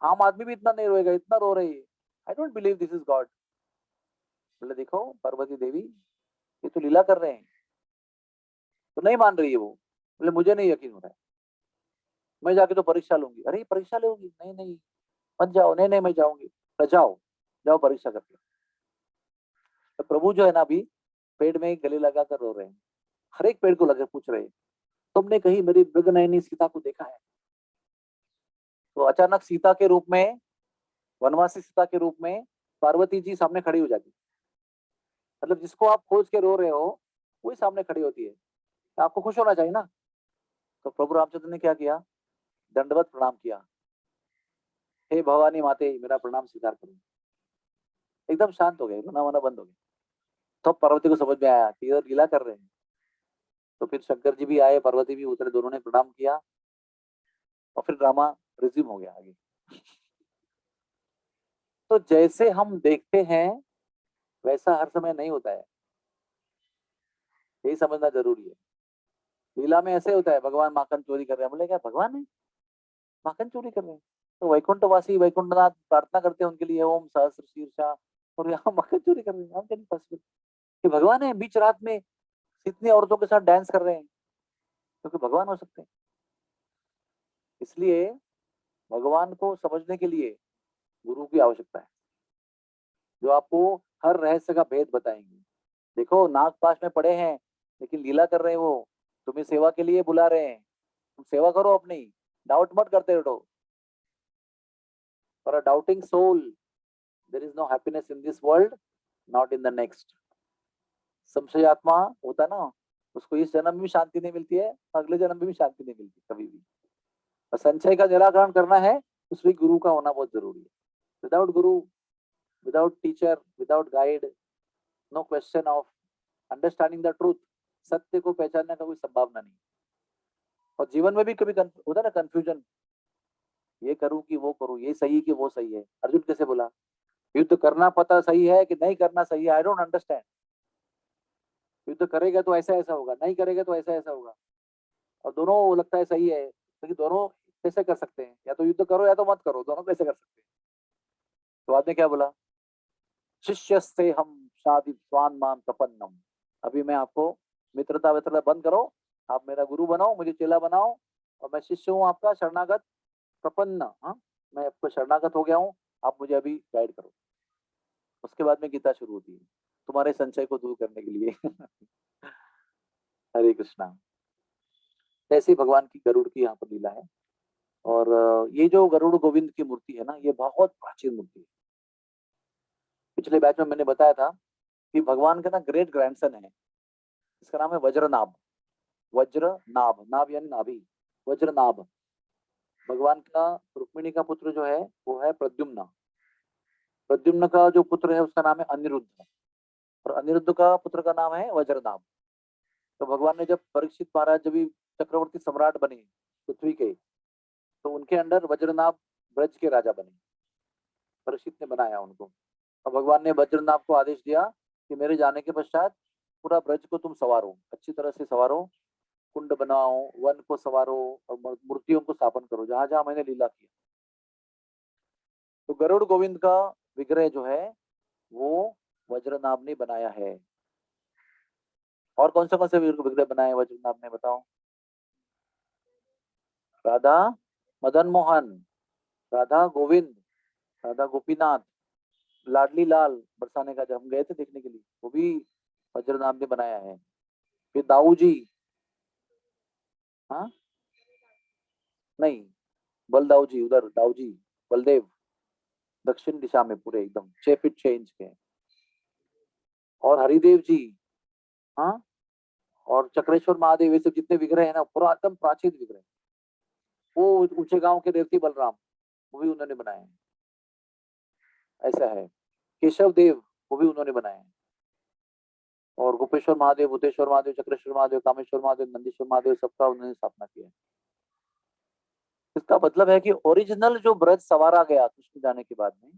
आम आदमी भी इतना नहीं रोएगा, इतना रो रही है। I don't believe this is God. बोले देखो पार्वती देवी, ये तो लीला कर रहे हैं। तो नहीं मान रही है वो। बोले मुझे नहीं यकीन हो रहा है, मैं जाके तो परीक्षा लूंगी। अरे परीक्षा लोगी? नहीं नहीं मत जाओ। नहीं नहीं मैं जाऊंगी। तो जाओ, जाओ परीक्षा करके। तो प्रभु जो है ना अभी पेड़ में गले लगा कर रो रहे हैं, हर एक पेड़ को लगे पूछ रहे हैं तुमने कहीं मेरी मृगनयनी सीता को देखा है? तो अचानक सीता के रूप में, वनवासी सीता के रूप में पार्वती जी सामने खड़ी हो जाती। मतलब जिसको आप खोज के रो रहे हो वही सामने खड़ी होती है, तो आपको खुश होना चाहिए ना। तो प्रभु रामचंद्र ने क्या किया? दंडवत प्रणाम किया। हे भवानी माते मेरा प्रणाम स्वीकार करो। एकदम शांत हो गए, रोना वोना बंद हो गया। तो पार्वती को समझ में आया कि ये लीला कर रहे हैं। तो फिर शंकर जी भी आए, पार्वती भी उतरे, दोनों ने प्रणाम किया और फिर ड्रामा रिज्यूम हो गया आगे। तो जैसे हम देखते हैं वैसा हर समय नहीं होता है, यही समझना जरूरी है। लीला में ऐसे होता है भगवान माखन चोरी कर रहे हैं, बोले क्या भगवान है माखन चोरी कर रहे हैं? तो वैकुंठवासी वैकुंठनाथ प्रार्थना करते हैं उनके लिए, ओम सहस्र शीर्षा, और यहाँ माखन चोरी कर रहे हैं। हम कैसे पॉसिबल? ये भगवान है बीच रात में इतनी औरतों के साथ डांस कर रहे हैं, क्योंकि भगवान हो सकते हैं। इसलिए भगवान को समझने के लिए गुरु की आवश्यकता है, जो आपको हर रहस्य का भेद बताएंगे। देखो नाग पाश में पड़े हैं लेकिन लीला कर रहे हैं वो, तुम्हें सेवा के लिए बुला रहे हैं, तुम सेवा करो अपनी, डाउट मत करते रहो। For a doubting soul there is no happiness in this world, not in the next. संशय आत्मा होता ना, उसको इस जन्म में भी शांति नहीं मिलती है, अगले जन्म में भी शांति नहीं मिलती कभी भी। और संशय का निराकरण करना है, उसमें गुरु का होना बहुत जरूरी है। Without guru, without teacher, without guide, no question of understanding the truth, सत्य को पहचानने का कोई संभावना नहीं। और जीवन में भी कभी होता है ना कंफ्यूजन, ये करूं कि वो करूं, ये सही कि वो सही है। अर्जुन कैसे बोला युद्ध करना पता सही है कि नहीं करना सही है, आई डोंट अंडरस्टैंड। युद्ध करेगा तो ऐसा ऐसा होगा, नहीं करेगा तो ऐसा ऐसा होगा, और दोनों लगता है सही है, लेकिन दोनों कैसे कर सकते हैं? या तो युद्ध करो या तो मत करो, दोनों कैसे कर सकते हैं? तो आपने क्या बोला? शिष्य से हम शादी स्वान मान प्रपन्नम। अभी मैं आपको मित्रता वित्रता बंद करो, आप मेरा गुरु बनाओ, मुझे चेला बनाओ, और मैं शिष्य हूँ आपका शरणागत प्रपन्न। हाँ, मैं आपको शरणागत हो गया हूँ, आप मुझे अभी गाइड करो। उसके बाद में गीता शुरू होती है तुम्हारे संशय को दूर करने के लिए। हरे कृष्णा। ऐसे ही भगवान की गरुड़ की यहाँ पर लीला है। और ये जो गरुड़ गोविंद की मूर्ति है ना, ये बहुत प्राचीन मूर्ति है। पिछले बैच में मैंने बताया था कि भगवान का ना ग्रेट ग्रैंडसन है, इसका नाम है वज्रनाभ। वज्रनाभ, नाभ यानी नाभि, वज्रनाभ। भगवान का रुक्मिणी का पुत्र जो है वो है प्रद्युम्न। प्रद्युम्न का जो पुत्र है उसका नाम है अनिरुद्ध, और अनिरुद्ध का पुत्र का नाम है वज्रनाभ। तो भगवान ने जब परीक्षित महाराज जब भी चक्रवर्ती सम्राट बने पृथ्वी के, तो उनके अंडर वज्रनाभ ब्रज के राजा बने, परीक्षित ने बनाया उनको। और भगवान ने वज्रनाभ को आदेश दिया कि मेरे जाने के पश्चात पूरा ब्रज को तुम सवारो, अच्छी तरह से सवारो, कुंड बनाओ, वन को सवारो, और मूर्तियों को स्थापन करो जहां जहां मैंने लीला किया। तो गरुड़ गोविंद का विग्रह जो है वो वज्रनाभ ने बनाया है। और कौन से विग्रह बनाए हैं वज्रनाभ ने, बताओ? राधा मदन मोहन, राधा गोविंद, राधा गोपीनाथ, लाडली लाल बरसाने का जब हम गए थे देखने के लिए, वो भी वज्रनाभ ने बनाया है। फिर दाऊ जी, हाँ नहीं, बलदाऊ जी, उधर दाऊ जी बलदेव, दक्षिण दिशा में पूरे एकदम 6 फीट 6 इंच के। और हरिदेव जी, हाँ, और चक्रेश्वर महादेव, ये सब जितने विग्रह है ना पूरा एकदम प्राचीन विग्रह। वो ऊंचे गांव के रेवती बलराम, वो भी उन्होंने बनाए हैं। ऐसा है। केशव देव, वो भी उन्होंने बनाए हैं। और गोपेश्वर महादेव, भूतेश्वर महादेव, चक्रेश्वर महादेव, कामेश्वर महादेव, नंदीश्वर महादेव, सबका उन्होंने स्थापना किया है। इसका मतलब है कि ओरिजिनल जो ब्रज सवारा गया कृष्ण जाने के बाद में,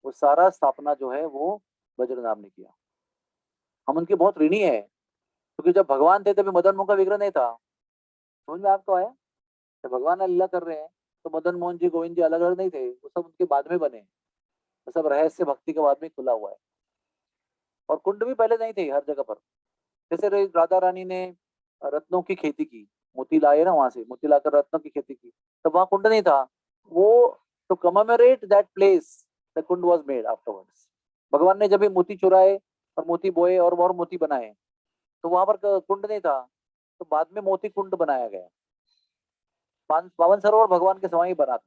वो सारा स्थापना जो है वो वज्रनाभ ने किया। हम उनके बहुत ऋणी है, क्योंकि जब भगवान थे तभी मदन मोहन का विग्रह नहीं था। समझ में आपको आया? जब भगवान लीला कर रहे हैं तो मदन मोहन जी, गोविंद जी अलग अलग नहीं थे, वो सब उनके बाद में बने। वो सब रहस्य भक्ति के बाद में खुला हुआ है। और कुंड भी पहले नहीं थे हर जगह पर। जैसे राधा रानी ने रत्नों की खेती की, मोती लाए ना वहां से, मोती लाकर रत्नों की खेती की, तब वहां कुंड नहीं था। वो to commemorate that place the kund was made afterwards. भगवान ने जब भी मोती चुराए और मोती बोए और मोती बनाए, तो वहां पर कुंड नहीं था, तो बाद में मोती कुंड बनाया गया। पावन सरोवर भगवान के समय ही बना था।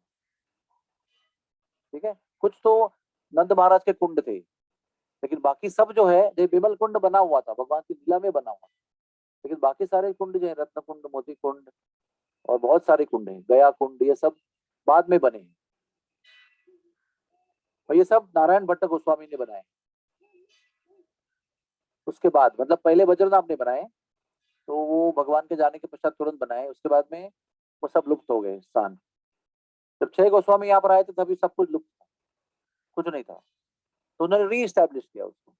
ठीक है, कुछ तो नंद महाराज के कुंड थे, लेकिन बाकी सब जो है, ये विमल कुंड बना हुआ था, भगवान की लीला में बना हुआ। लेकिन बाकी सारे कुंड जो है, रत्न कुंड, मोती कुंड और बहुत सारे कुंड हैं, गया कुंड, ये सब बाद में बने हैं। और ये सब नारायण भट्ट गोस्वामी ने बनाए। उसके बाद मतलब पहले वज्रनाभ ने बनाए, तो वो भगवान के जाने के पश्चात तुरंत बनाए, उसके बाद में वो सब लुप्त हो गए स्थान। जब 6 गोस्वामी यहाँ पर आए थे तभी सब कुछ लुप्त था, कुछ नहीं था। तो उन्होंने री एस्टेब्लिश किया उसको।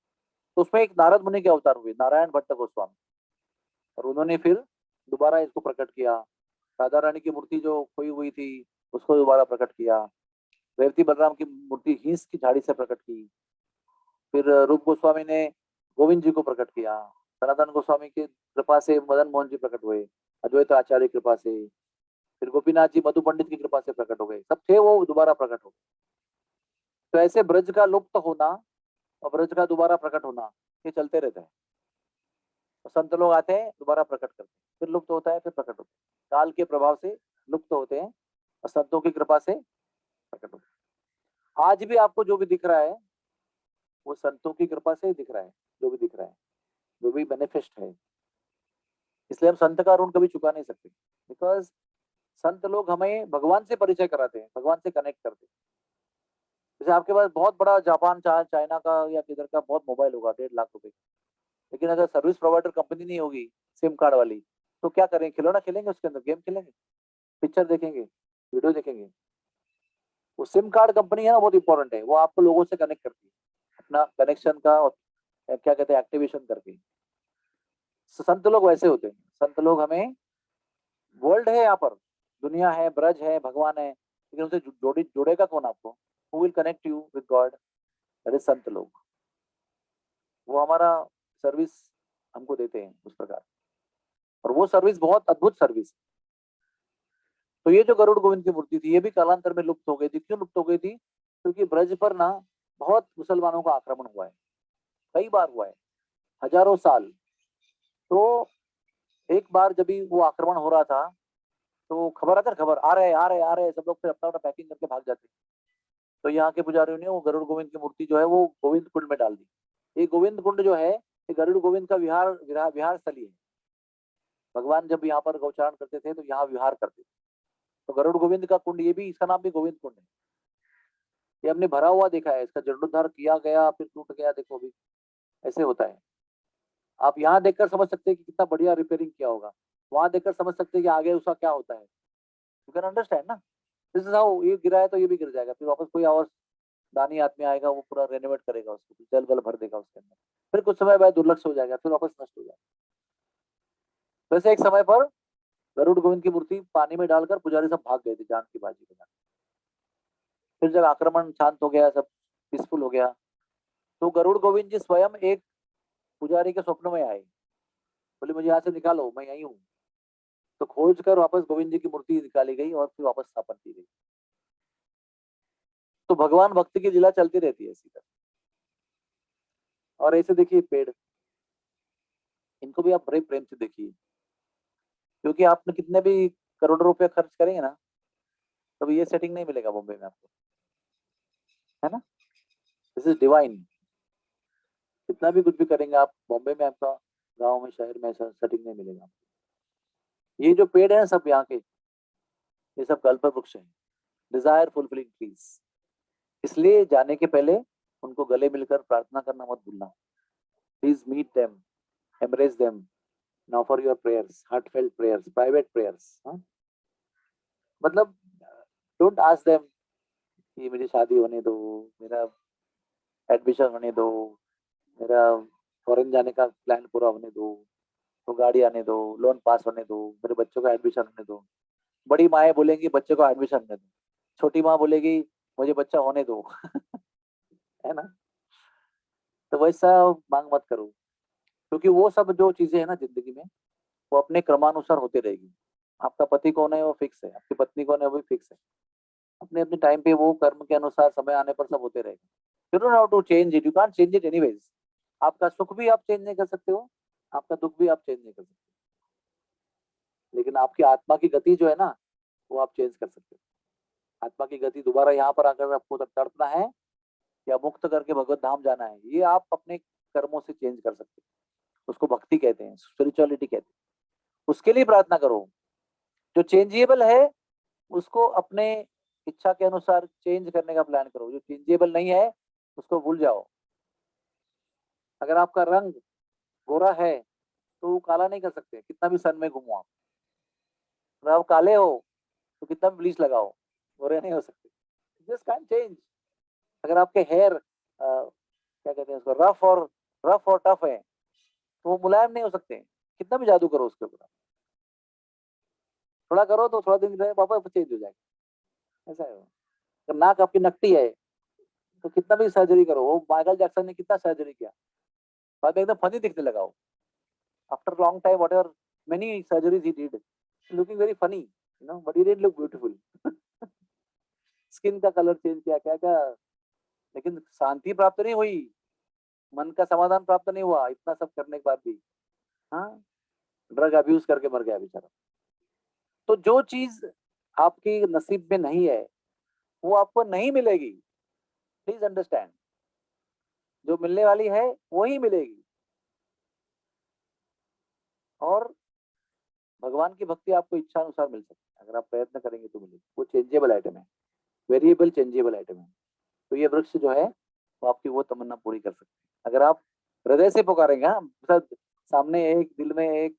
तो उसमें एक नारद मुनि के अवतार हुए, नारायण भट्ट गोस्वामी, और उन्होंने फिर दोबारा इसको प्रकट किया। राधा रानी की मूर्ति जो खोई हुई थी उसको दोबारा प्रकट किया। रेवती बलराम की मूर्ति हिंस की झाड़ी से प्रकट की। फिर रूप गोस्वामी ने गोविंद जी को प्रकट किया। सनातन गोस्वामी की कृपा से मदन मोहन जी प्रकट हुए, अद्वैत आचार्य की कृपा से। फिर गोपीनाथ जी मधु पंडित की कृपा से प्रकट हो गए, सब थे वो दोबारा प्रकट हो गए। तो ऐसे ब्रज का लुप्त होना और ब्रज का दोबारा प्रकट होना, ये चलते रहता है। तो संत लोग आते हैं, दोबारा प्रकट करते हैं, फिर लुप्त होता है, फिर प्रकट होता है। काल के प्रभाव से लुप्त होते हैं और संतों की कृपा से प्रकट होते हैं। आज भी आपको जो भी दिख रहा है वो संतों की कृपा से ही दिख रहा है। जो भी दिख रहा है, जो भी मैनिफेस्ट है, इसलिए हम संत का ऋण कभी चुका नहीं सकते। बिकॉज संत लोग हमें भगवान से परिचय कराते हैं, भगवान से कनेक्ट करते हैं। जैसे आपके पास बहुत बड़ा जापान चाइना का या किधर का बहुत मोबाइल होगा, 1.5 लाख रुपए, लेकिन अगर सर्विस प्रोवाइडर कंपनी नहीं होगी सिम कार्ड वाली, तो क्या करेंगे? खिलौना खेलेंगे उसके अंदर, गेम खेलेंगे, पिक्चर देखेंगे, वीडियो देखेंगे। वो सिम कार्ड कंपनी है ना, बहुत इंपॉर्टेंट है। वो आपको लोगों से कनेक्ट करती है, अपना कनेक्शन का और क्या कहते हैं एक्टिवेशन करके। संत लोग वैसे होते हैं। संत लोग हमें, वर्ल्ड है यहाँ पर, दुनिया है, ब्रज है, भगवान है, लेकिन उनसे जोड़ेगा कौन आपको? Who will connect you with God? That is संत लोग। वो हमारा सर्विस हमको देते हैं उस प्रकार, और वो सर्विस बहुत अद्भुत सर्विस है। तो ये जो गरुड़ गोविंद की मूर्ति थी, ये भी कालांतर में लुप्त हो गई थी। क्यों लुप्त हो गई थी? क्योंकि ब्रज पर ना बहुत मुसलमानों का आक्रमण हुआ है, कई बार हुआ है, हजारों साल। तो एक बार जब भी वो आक्रमण हो रहा था, तो खबर आकर, खबर आ रहे आ रहे आ रहे, सब लोग फिर अपना अपना पैकिंग करके भाग जाते। तो यहाँ के पुजारियों ने वो गरुड़ गोविंद की मूर्ति जो है वो गोविंद कुंड में डाल दी। ये गोविंद कुंड जो है, ये गरुड़ गोविंद का विहार स्थली है। भगवान जब यहाँ पर गौचारण करते थे तो यहाँ विहार करते थे। तो गरुड़ गोविंद का कुंड, ये भी, इसका नाम भी गोविंद कुंड है। ये हमने भरा हुआ देखा है, इसका जीर्णोद्धार किया गया फिर टूट गया, देखो अभी ऐसे होता है। आप यहाँ देखकर समझ सकते हैं कि कितना बढ़िया रिपेयरिंग किया होगा, वहां देखकर समझ सकते हैं कि आगे उसका क्या होता है। यू कैन अंडरस्टैंड ना, दिस इज हाउ। ये गिरा है तो ये भी गिर जाएगा, फिर वापस कोई और दानी आदमी आएगा, वो पूरा रेनोवेट करेगा उसको, जल गल भर देगा उसके अंदर, फिर कुछ समय बाद दुर्लक्ष हो जाएगा, फिर वापस नष्ट हो जाएगा। वैसे एक समय पर गरुड़ गोविंद की मूर्ति पानी में डालकर पुजारी सब भाग गए थे जान की बाजी के साथ। फिर जब आक्रमण शांत हो गया, सब पीसफुल हो गया, तो गरुड़ गोविंद जी स्वयं एक पुजारी के स्वप्न में आए, बोले मुझे यहाँ से निकालो, मैं यही हूँ। तो खोज कर वापस गोविंद जी की मूर्ति निकाली गई और फिर वापस स्थापन की गई। तो भगवान भक्ति की लीला चलती रहती है इसी तरह। और ऐसे देखिए पेड़, इनको भी आप बड़े प्रेम से देखिए, क्योंकि आपने कितने भी करोड़ों रुपए खर्च करेंगे ना, तो ये सेटिंग नहीं मिलेगा बॉम्बे में आपको, है ना? This is divine. कितना भी कुछ भी करेंगे आप बॉम्बे में, आपका गांव में, शहर में ऐसा सेटिंग नहीं मिलेगा। ये जो पेड़ है सब यहाँ के, ये सब कल्प वृक्ष हैं, डिजायर फुलफिलिंग ट्रीज। इसलिए जाने के पहले उनको गले मिलकर प्रार्थना करना मत भूलना। Please meet them, embrace them, and offer your prayers, heartfelt prayers, private prayers, हाँ? मतलब don't ask them कि मेरी शादी होने दो, मेरा एडमिशन होने दो, मेरा फॉरेन जाने का प्लान पूरा होने दो, तो गाड़ी आने दो, लोन पास होने दो, मेरे बच्चों का एडमिशन होने दो। बड़ी माएँ बोलेंगी बच्चे को एडमिशन होने दो, छोटी माँ बोलेगी मुझे बच्चा होने दो है ना? तो वैसा मांग मत करो, क्योंकि वो सब जो चीजें है ना जिंदगी में, वो अपने क्रमानुसार होते रहेगी। आपका पति कौन है वो फिक्स है, आपकी पत्नी कौन है वो भी फिक्स है। अपने अपने टाइम पे वो कर्म के अनुसार समय आने पर सब होते रहेगा। You don't have to change it, you can't change it anyways. आपका सुख भी आप चेंज नहीं कर सकते हो, आपका दुख भी आप चेंज नहीं कर सकते, लेकिन आपकी आत्मा की गति जो है ना, वो आप चेंज कर सकते हो। आत्मा की गति दोबारा यहाँ पर आकर आपको तड़पना है या मुक्त करके भगवत धाम जाना है, ये आप अपने कर्मों से चेंज कर सकते हो। उसको भक्ति कहते हैं, स्पिरिचुअलिटी कहते हैं। उसके लिए प्रार्थना करो। जो चेंजेबल है उसको अपने इच्छा के अनुसार चेंज करने का प्लान करो। जो चेंजेबल नहीं है उसको भूल जाओ। अगर आपका रंग गोरा है तो वो काला नहीं कर सकते, कितना भी सन में घूमो आप। अगर आप काले हो तो कितना भी ब्लीच लगाओ, गोरे नहीं हो सकते। Just can change. अगर आपके हेयर क्या कहते हैं उसको, रफ और टफ है, तो वो मुलायम नहीं हो सकते, कितना भी जादू करो उसके ऊपर। थोड़ा करो तो थोड़ा दिन रहे वापस चेंज हो जाएगा, ऐसा है। अगर नाक आपकी नकटी है तो कितना भी सर्जरी करो, वो माइकल जैक्सन ने कितना सर्जरी किया, बाद में एकदम फनी दिखने लगा वो। After long time what ever many surgeries he did, looking very funny, you know, but he didn't look beautiful. Skin का कलर चेंज किया, क्या क्या, लेकिन शांति प्राप्त नहीं हुई, मन का समाधान प्राप्त नहीं हुआ, इतना सब करने के बाद भी। हाँ, ड्रग अब्यूज करके मर गया बेचारा। तो जो चीज आपकी नसीब में नहीं है वो आपको नहीं मिलेगी, प्लीज अंडरस्टैंड। जो मिलने वाली है वही मिलेगी। और भगवान की भक्ति आपको इच्छा अनुसार मिल सकती है, अगर आप प्रयत्न करेंगे तो मिलेगी। वो चेंजेबल आइटम है, वेरिएबल चेंजेबल आइटम है। तो ये वृक्ष जो है वो आपकी वो तमन्ना पूरी कर सकते हैं, अगर आप हृदय से पुकारेंगे। हाँ, सामने एक, दिल में एक,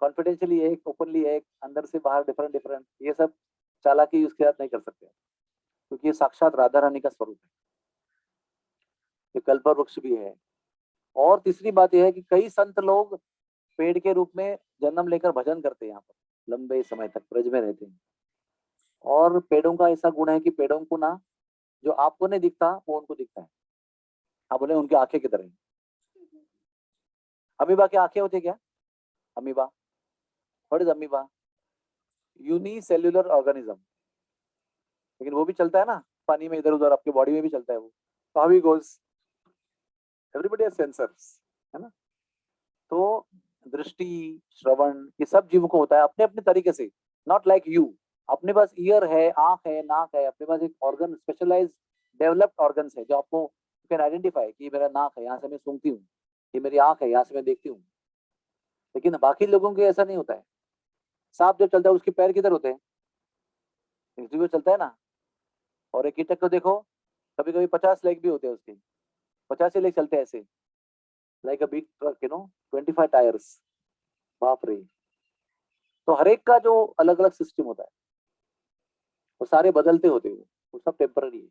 कॉन्फिडेंशियली एक, ओपनली एक, अंदर से बाहर डिफरेंट डिफरेंट, ये सब चालाकी उसके साथ नहीं कर सकते, क्योंकि ये साक्षात राधा रानी का स्वरूप है। ये कल्प वृक्ष भी है। और तीसरी बात यह है कि कई संत लोग पेड़ के रूप में जन्म लेकर भजन करते हैं, यहाँ पर लंबे समय तक ब्रज में रहते हैं। और पेड़ों का ऐसा गुण है कि पेड़ों को ना, जो आपको नहीं दिखता वो उनको दिखता है। आप बोले उनकी आंखें की तरह। अमीबा की आंखें होती है क्या? Amoeba, what is amoeba? Unicellular organism, लेकिन वो भी चलता है ना पानी में, इधर उधर आपकी बॉडी में भी चलता है वो। तो how he goes, everybody has sensors, है ना? तो दृष्टि, श्रवण, ये सब जीवों को होता है अपने अपने तरीके से, नॉट लाइक यू। अपने पास ईयर है, आंख है, नाक है, अपने पास एक ऑर्गन, स्पेशलाइज डेवलप्ड ऑर्गन्स है, जो आपको कैन आइडेंटिफाई कि मेरा नाक है, यहाँ से मैं सूंघती हूँ, ये मेरी आंख है, यहाँ से मैं देखती हूँ। लेकिन बाकी लोगों के ऐसा नहीं होता है। सांप जो चलता है उसके पैर किधर होते हैं? वो चलता है ना। और एक कीटक को देखो, कभी कभी 50 लेग भी होते हैं उसके, 50 लेग चलते हैं ऐसे, like a big truck, you know, 25 tyres. बाप रे। तो हर एक का जो अलग अलग सिस्टम होता है, वो सारे बदलते होते हैं, वो सब टेम्पररी है।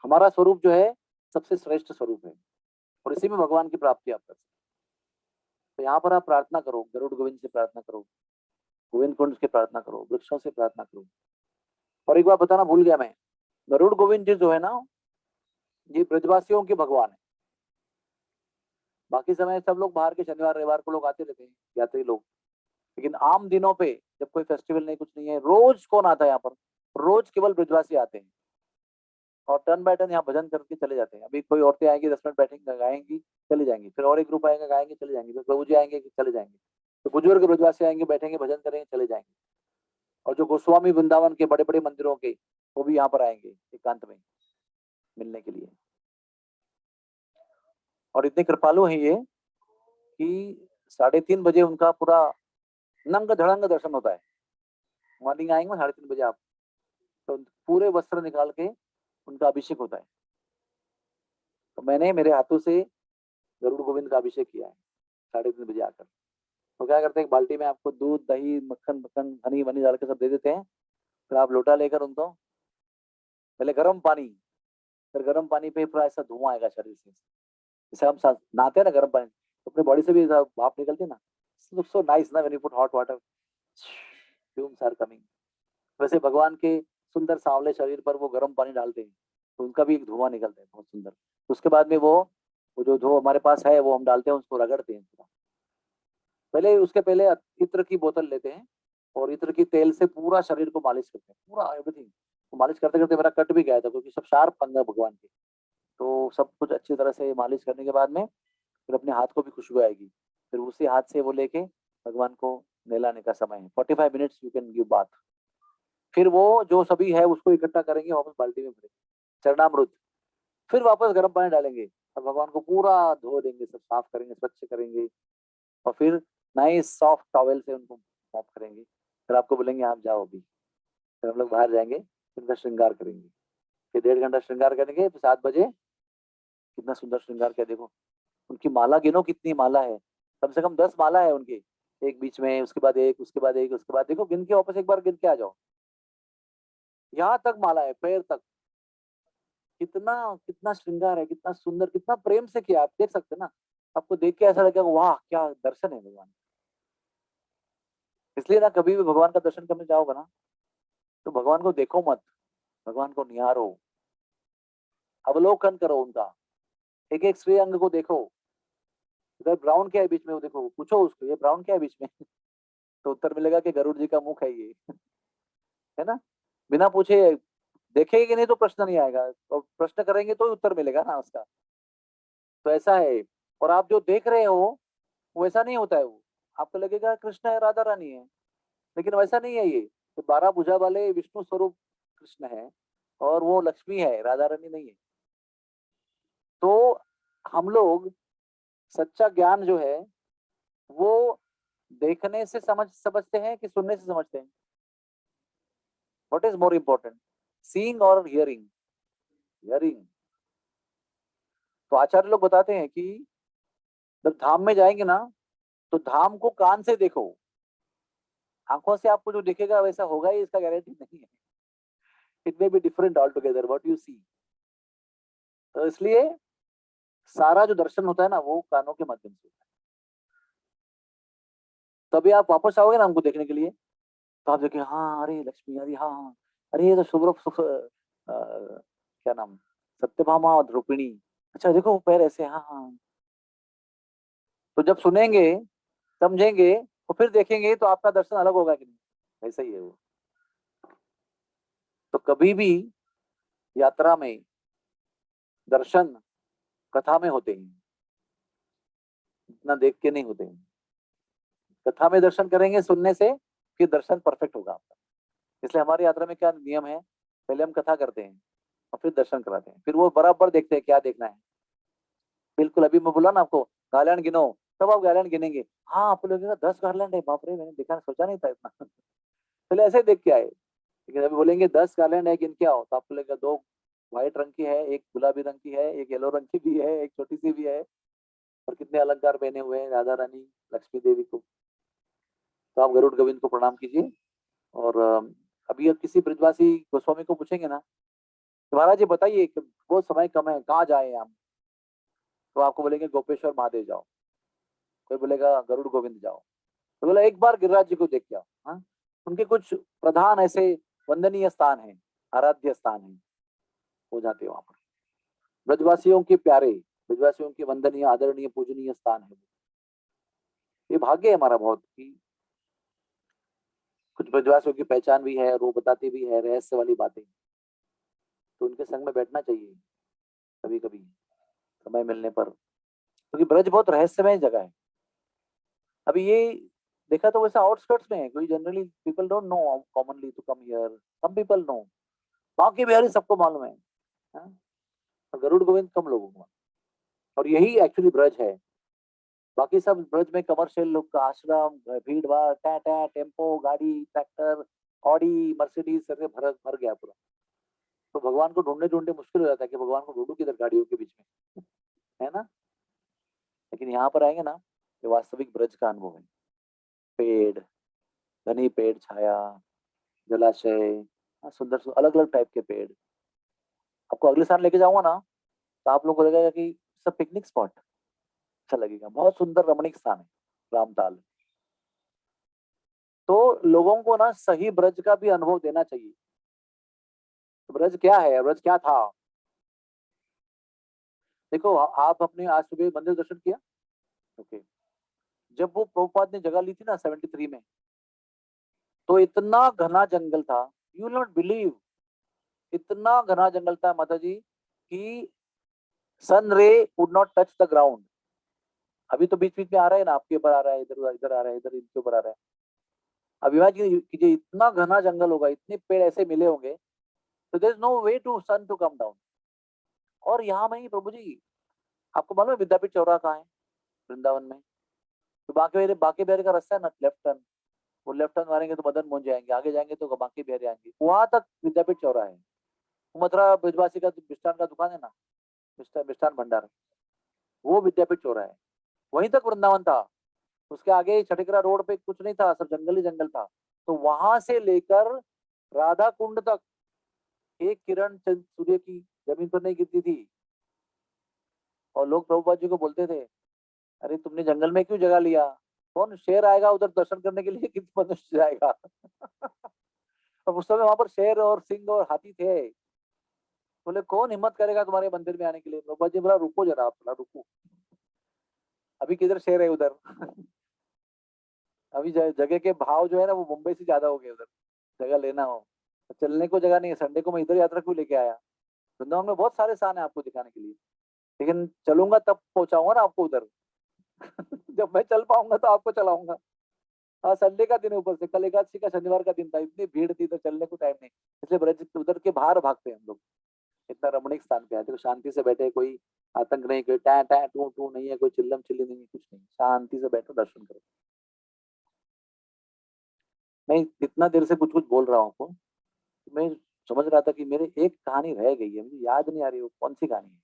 हमारा स्वरूप जो है सबसे श्रेष्ठ स्वरूप है, और इसी में भगवान की प्राप्ति आप कर सकते। तो यहाँ पर आप प्रार्थना करो, गरुड़ गोविंद से प्रार्थना करो, गोविंद कुंड से प्रार्थना करो, वृक्षों से प्रार्थना करो। और एक बात बताना भूल गया मैं, गरुड़ गोविंद जी जो है ना, ये ब्रजवासियों के भगवान है। बाकी समय सब लोग बाहर के शनिवार रविवार को लोग आते रहते हैं, यात्री लोग। लेकिन आम दिनों पे जब कोई फेस्टिवल नहीं, कुछ नहीं है, रोज कौन आता है यहाँ पर? रोज केवल ब्रजवासी आते हैं, और टर्न बाय टर्न यहाँ भजन करके चले जाते हैं। अभी कोई औरतें आएंगी, 10 मिनट बैठेंगे, गाएंगी, चली जाएंगी। फिर और एक ग्रुप आएगा, गाएंगे, चले जाएंगे। फिर प्रभु जी आएंगे, चले जाएंगे। तो बुजुर्ग ब्रजवासी आएंगे, बैठेंगे, भजन करेंगे, चले जाएंगे। और जो गोस्वामी वृंदावन के बड़े बड़े मंदिरों के, वो भी यहाँ पर आएंगे एकांत में मिलने के लिए। और इतने कृपालु हैं ये कि 3:30 बजे उनका पूरा नंग धड़ंग दर्शन होता है। मॉर्निंग आएंगे 3:30 बजे आप, तो पूरे वस्त्र निकाल के उनका अभिषेक होता है। तो मैंने मेरे हाथों से गरुड़ गोविंद का अभिषेक किया है 3:30 बजे आकर। तो क्या करते हैं, एक बाल्टी में आपको दूध दही मक्खन मक्खन हनी वनी डाल के सब दे देते हैं। फिर आप लोटा लेकर उनको पहले गर्म पानी, फिर गर्म पानी पे पूरा ऐसा धुआं आएगा शरीर से, जैसे हम नहाते हैं ना गर्म पानी, तो अपने बॉडी से भी ऐसा भाप निकलती है ना, लुक्स सो नाइस ना when you put hot water, fumes are coming. वैसे भगवान के सुंदर सांवले शरीर पर वो गर्म पानी डालते हैं, तो उनका भी एक धुआं निकलता है बहुत सुंदर। उसके बाद में वो जो धो हमारे पास है वो हम डालते हैं, उसको रगड़ते हैं पूरा। पहले उसके पहले इत्र की बोतल लेते हैं और इत्र की तेल से पूरा शरीर को मालिश करते हैं, पूरा एवरीथिंग। तो मालिश करते करते मेरा कट भी गया था, क्योंकि सब शार्प अंग है भगवान के। तो सब कुछ अच्छी तरह से मालिश करने के बाद में फिर अपने हाथ को भी खुशबू आएगी। फिर उसी हाथ से वो लेके भगवान को नहलाने का समय है। 45 minutes you can give bath. फिर वो जो सभी है उसको इकट्ठा करेंगे, वापस बाल्टी में भरेंगे चरणामृत। फिर वापस गर्म पानी डालेंगे और भगवान को पूरा धो देंगे, सब साफ करेंगे, स्वच्छ करेंगे। और फिर नाइस सॉफ्ट टॉवेल से उनको मॉप करेंगे। फिर आपको बोलेंगे आप जाओ अभी। फिर हम लोग बाहर जाएंगे, फिर उनका श्रृंगार करेंगे। फिर 1.5 घंटा श्रृंगार करेंगे, फिर 7 बजे कितना सुंदर श्रृंगार किया देखो। उनकी माला गिनो कितनी माला है, कम से कम 10 माला है उनकी। एक बीच में, उसके बाद एक, उसके बाद एक, उसके बाद देखो गिन के वापस एक बार गिन के आ जाओ। यहाँ तक माला है, पैर तक। कितना कितना श्रृंगार है, कितना सुंदर, कितना प्रेम से किया। आप देख सकते हैं ना, आपको देख के ऐसा लगेगा वाह क्या दर्शन है भगवान। इसलिए ना कभी भी भगवान का दर्शन करने जाओगे ना, तो भगवान को देखो मत, भगवान को निहारो, अवलोकन करो उनका। एक एक श्री अंग को देखो। इधर ब्राउन क्या है बीच में, वो देखो, पूछो उसको ये ब्राउन क्या है बीच में तो उत्तर मिलेगा कि गरुड़ जी का मुख है ये है ना। बिना पूछे देखेंगे नहीं तो प्रश्न नहीं आएगा, और प्रश्न करेंगे तो उत्तर मिलेगा ना उसका। तो ऐसा है। और आप जो देख रहे हो वो ऐसा नहीं होता है। वो आपको लगेगा कृष्ण है, राधा रानी है, लेकिन वैसा नहीं है ये। तो 12 भुजा वाले विष्णु स्वरूप कृष्ण है, और वो लक्ष्मी है, राधा रानी नहीं है। तो हम लोग सच्चा ज्ञान जो है वो देखने से समझते हैं कि सुनने से समझते हैं। What is more important, seeing और हियरिंग? हियरिंग। तो आचार्य लोग बताते हैं कि जब धाम में जाएंगे ना, तो धाम को कान से देखो। आंखों से आपको जो दिखेगा वैसा होगा ही, इसका गारंटी नहीं है। It may be different all together what you see. तो इसलिए सारा जो दर्शन होता है ना वो कानों के माध्यम से होता है। तभी आप वापस आओगे ना हमको देखने के लिए, तो आप देखें हाँ अरे लक्ष्मी, अरे हाँ हाँ, अरे ये तो क्या नाम, सत्यभामा और द्रौपदी। अच्छा देखो वो पैर ऐसे, हाँ हाँ। तो जब सुनेंगे समझेंगे तो फिर देखेंगे, तो आपका दर्शन अलग होगा कि नहीं? ऐसा ही है वो। तो कभी भी यात्रा में दर्शन कथा में होते हैं, इतना देख के नहीं होते हैं। कथा में दर्शन करेंगे सुनने से, फिर दर्शन परफेक्ट होगा आपका। इसलिए हमारी यात्रा में क्या नियम है, पहले हम कथा करते हैं और फिर दर्शन कराते हैं, फिर वो बराबर देखते हैं क्या देखना है। बिल्कुल अभी मैं बोला ना आपको, गार्लैंड गिनो, तब आप गार्लैंड गिनेंगे। हाँ आपको लगेगा 10 गार्लैंड है, बाप रे मैंने देखा सोचा नहीं था इतना पहले ऐसे ही देख के आए। लेकिन अभी बोलेंगे 10 गार्लैंड है, गिन के आओ, तो आपको लगेगा 2 व्हाइट रंग की है, एक गुलाबी रंग की है, एक येलो रंग की भी है, एक छोटी सी भी है। और कितने अलंकार पहने हुए हैं राधा रानी लक्ष्मी देवी को। तो आप गरुड़ गोविंद को प्रणाम कीजिए। और अभी आप किसी ब्रजवासी गोस्वामी को पूछेंगे ना, तो महाराज जी बताइए कि बहुत समय कम है, कहाँ जाए हम? तो आपको बोलेंगे गोपेश्वर महादेव जाओ, कोई बोलेगा गरुड़ गोविंद जाओ, तो बोला एक बार गिरिराज जी को देख के आओ। हाँ, उनके कुछ प्रधान ऐसे वंदनीय स्थान है, आराध्य स्थान है, हो जाते हो वहां पर। ब्रजवासियों के प्यारे, ब्रजवासियों के वंदनीय आदरणीय पूजनीय स्थान है। ये भाग्य है हमारा बहुत कि कुछ ब्रजवासियों की पहचान भी है और वो बताती भी है रहस्य वाली बातें। तो उनके संग में बैठना चाहिए कभी कभी समय मिलने पर, क्योंकि ब्रज बहुत रहस्यमय जगह है। अभी ये देखा तो वैसा आउटस्कर्ट्स में है, कोई generally people don't know commonly to come here, some people know. बाकी बिहारी सबको मालूम है, हाँ? और गरुड़ गोविंद कम लोगों को। और यही एक्चुअली ब्रज है। बाकी सब ब्रज में कमर्शियल लोग का आश्रम, भीड़ भाड़, टेम्पो गाड़ी ट्रैक्टर, ऑडी मर्सिडीज से भर भर गया पूरा। तो भगवान को ढूंढने ढूंढने मुश्किल हो जाता है कि भगवान को ढूंढूं किधर गाड़ियों के बीच में, है ना। लेकिन यहाँ पर आएंगे ना, ये वास्तविक ब्रज का अनुभव है। पेड़, घनी पेड़ छाया, जलाशय, सुंदर सुंदर अलग अलग टाइप के पेड़। आपको अगले साल लेके जाऊंगा ना, तो आप लोग को लगेगा कि सब पिकनिक स्पॉट, अच्छा लगेगा। बहुत सुंदर रमणीक स्थान है रामताल। तो लोगों को ना सही ब्रज का भी अनुभव देना चाहिए। तो ब्रज क्या है, ब्रज क्या था? देखो, आप अपने आज सुबह मंदिर दर्शन किया, ओके। जब वो प्रभुपाद ने जगह ली थी ना 73 में, तो इतना घना जंगल था, यू विल नॉट बिलीव, इतना घना जंगल था माता जी कि सन रे would not touch the ground. अभी तो बीच बीच में आ रहा है ना, आपके ऊपर आ रहा है, इधर इधर आ रहा है, इधर इनके ऊपर आ रहा है। अब इमेजिन कीजिए, इतना घना जंगल होगा, इतने पेड़ ऐसे मिले होंगे, तो there is no way to sun to come down. और यहाँ में ही प्रभु जी, आपको मालूम है विद्यापीठ चौराहा कहाँ है वृंदावन में? तो बांके बिहारी का रास्ता है ना, लेफ्ट टर्न, वो लेफ्ट टर्न मारेंगे तो मदन मोहन जाएंगे, आगे जाएंगे तो बांके बिहारी आएंगे, वहां तक विद्यापीठ चौराहा है। मथुरा ब्रजवासी का मिष्ठान का दुकान है ना, मिष्ठान भंडार, वो विद्यापीठ चौराहा है, वहीं तक वृंदावन था। उसके आगे छठीकरा रोड पे कुछ नहीं था, सब जंगल ही जंगल था। तो वहां से लेकर राधा कुंड तक एक किरण सूर्य की जमीन पर नहीं गिरती थी। और लोग प्रभुपाद जी को बोलते थे, अरे तुमने जंगल में क्यों जगह लिया? कौन शेर आएगा उधर दर्शन करने के लिए कि मनुष्य जाएगा? अब उस समय वहां पर शेर और सिंह और हाथी थे। बोले कौन हिम्मत करेगा तुम्हारे मंदिर में आने के लिए? प्रभुपाद जी बोला रुको जरा, आप थोड़ा रुको, अभी किधर शेर है उधर? अभी जगह के भाव जो है ना, वो मुंबई से ज्यादा हो गए उधर, जगह लेना हो। चलने को जगह नहीं है, संडे को मैं इधर यात्रा क्यों लेके आया? वृंदावन में बहुत सारे स्थान है आपको दिखाने के लिए, लेकिन चलूंगा तब पहुंचाऊंगा ना आपको उधर। जब मैं चल पाऊंगा तो आपको चलाऊंगा। हाँ, संडे का दिन है, ऊपर से कल एकादशी का शनिवार का दिन था, इतनी भीड़ थी तो चलने को टाइम नहीं, इसलिए ब्रज उधर के बाहर भागते हैं हम लोग। इतना रमणीक स्थान पे आते हो, शांति से बैठे, कोई आतंक नहीं, कोई टै टै टू टू नहीं है, कोई चिल्लम चिल्ली नहीं है, कुछ नहीं, शांति से बैठो, दर्शन करो। मैं इतना देर से कुछ कुछ बोल रहा हूँ आपको, मैं समझ रहा था कि मेरे एक कहानी रह गई है, मुझे याद नहीं आ रही वो कौन सी कहानी है।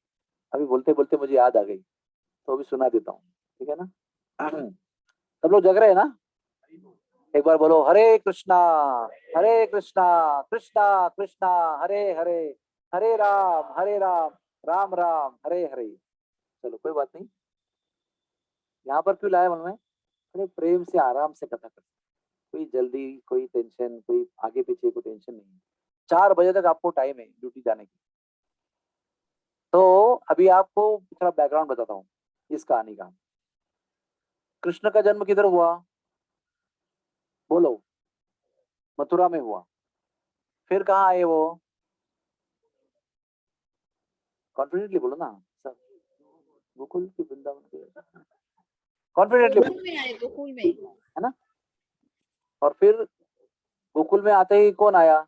अभी बोलते बोलते मुझे याद आ गई, तो अभी सुना देता हूँ, ठीक है ना? सब लोग जग रहे हैं ना? एक बार बोलो हरे कृष्णा कृष्णा कृष्णा हरे हरे, हरे राम राम राम हरे हरे। चलो कोई बात नहीं, यहाँ पर क्यों लाया मन में? थोड़े प्रेम से आराम से कथा कर, कोई जल्दी, कोई टेंशन, कोई आगे पीछे, कोई टेंशन नहीं है। 4 बजे तक आपको टाइम है ड्यूटी जाने की। तो अभी आपको थोड़ा बैकग्राउंड बताता हूँ इस कहानी का। कृष्ण का जन्म किधर हुआ? बोलो। मथुरा में हुआ। फिर कहाँ आए वो? कॉन्फिडेंटली बोलो ना सब। गोकुल की वृंदावन के, कॉन्फिडेंटली
गोकुल में आए, गोकुल में,
है ना। और फिर गोकुल में आते ही कौन आया?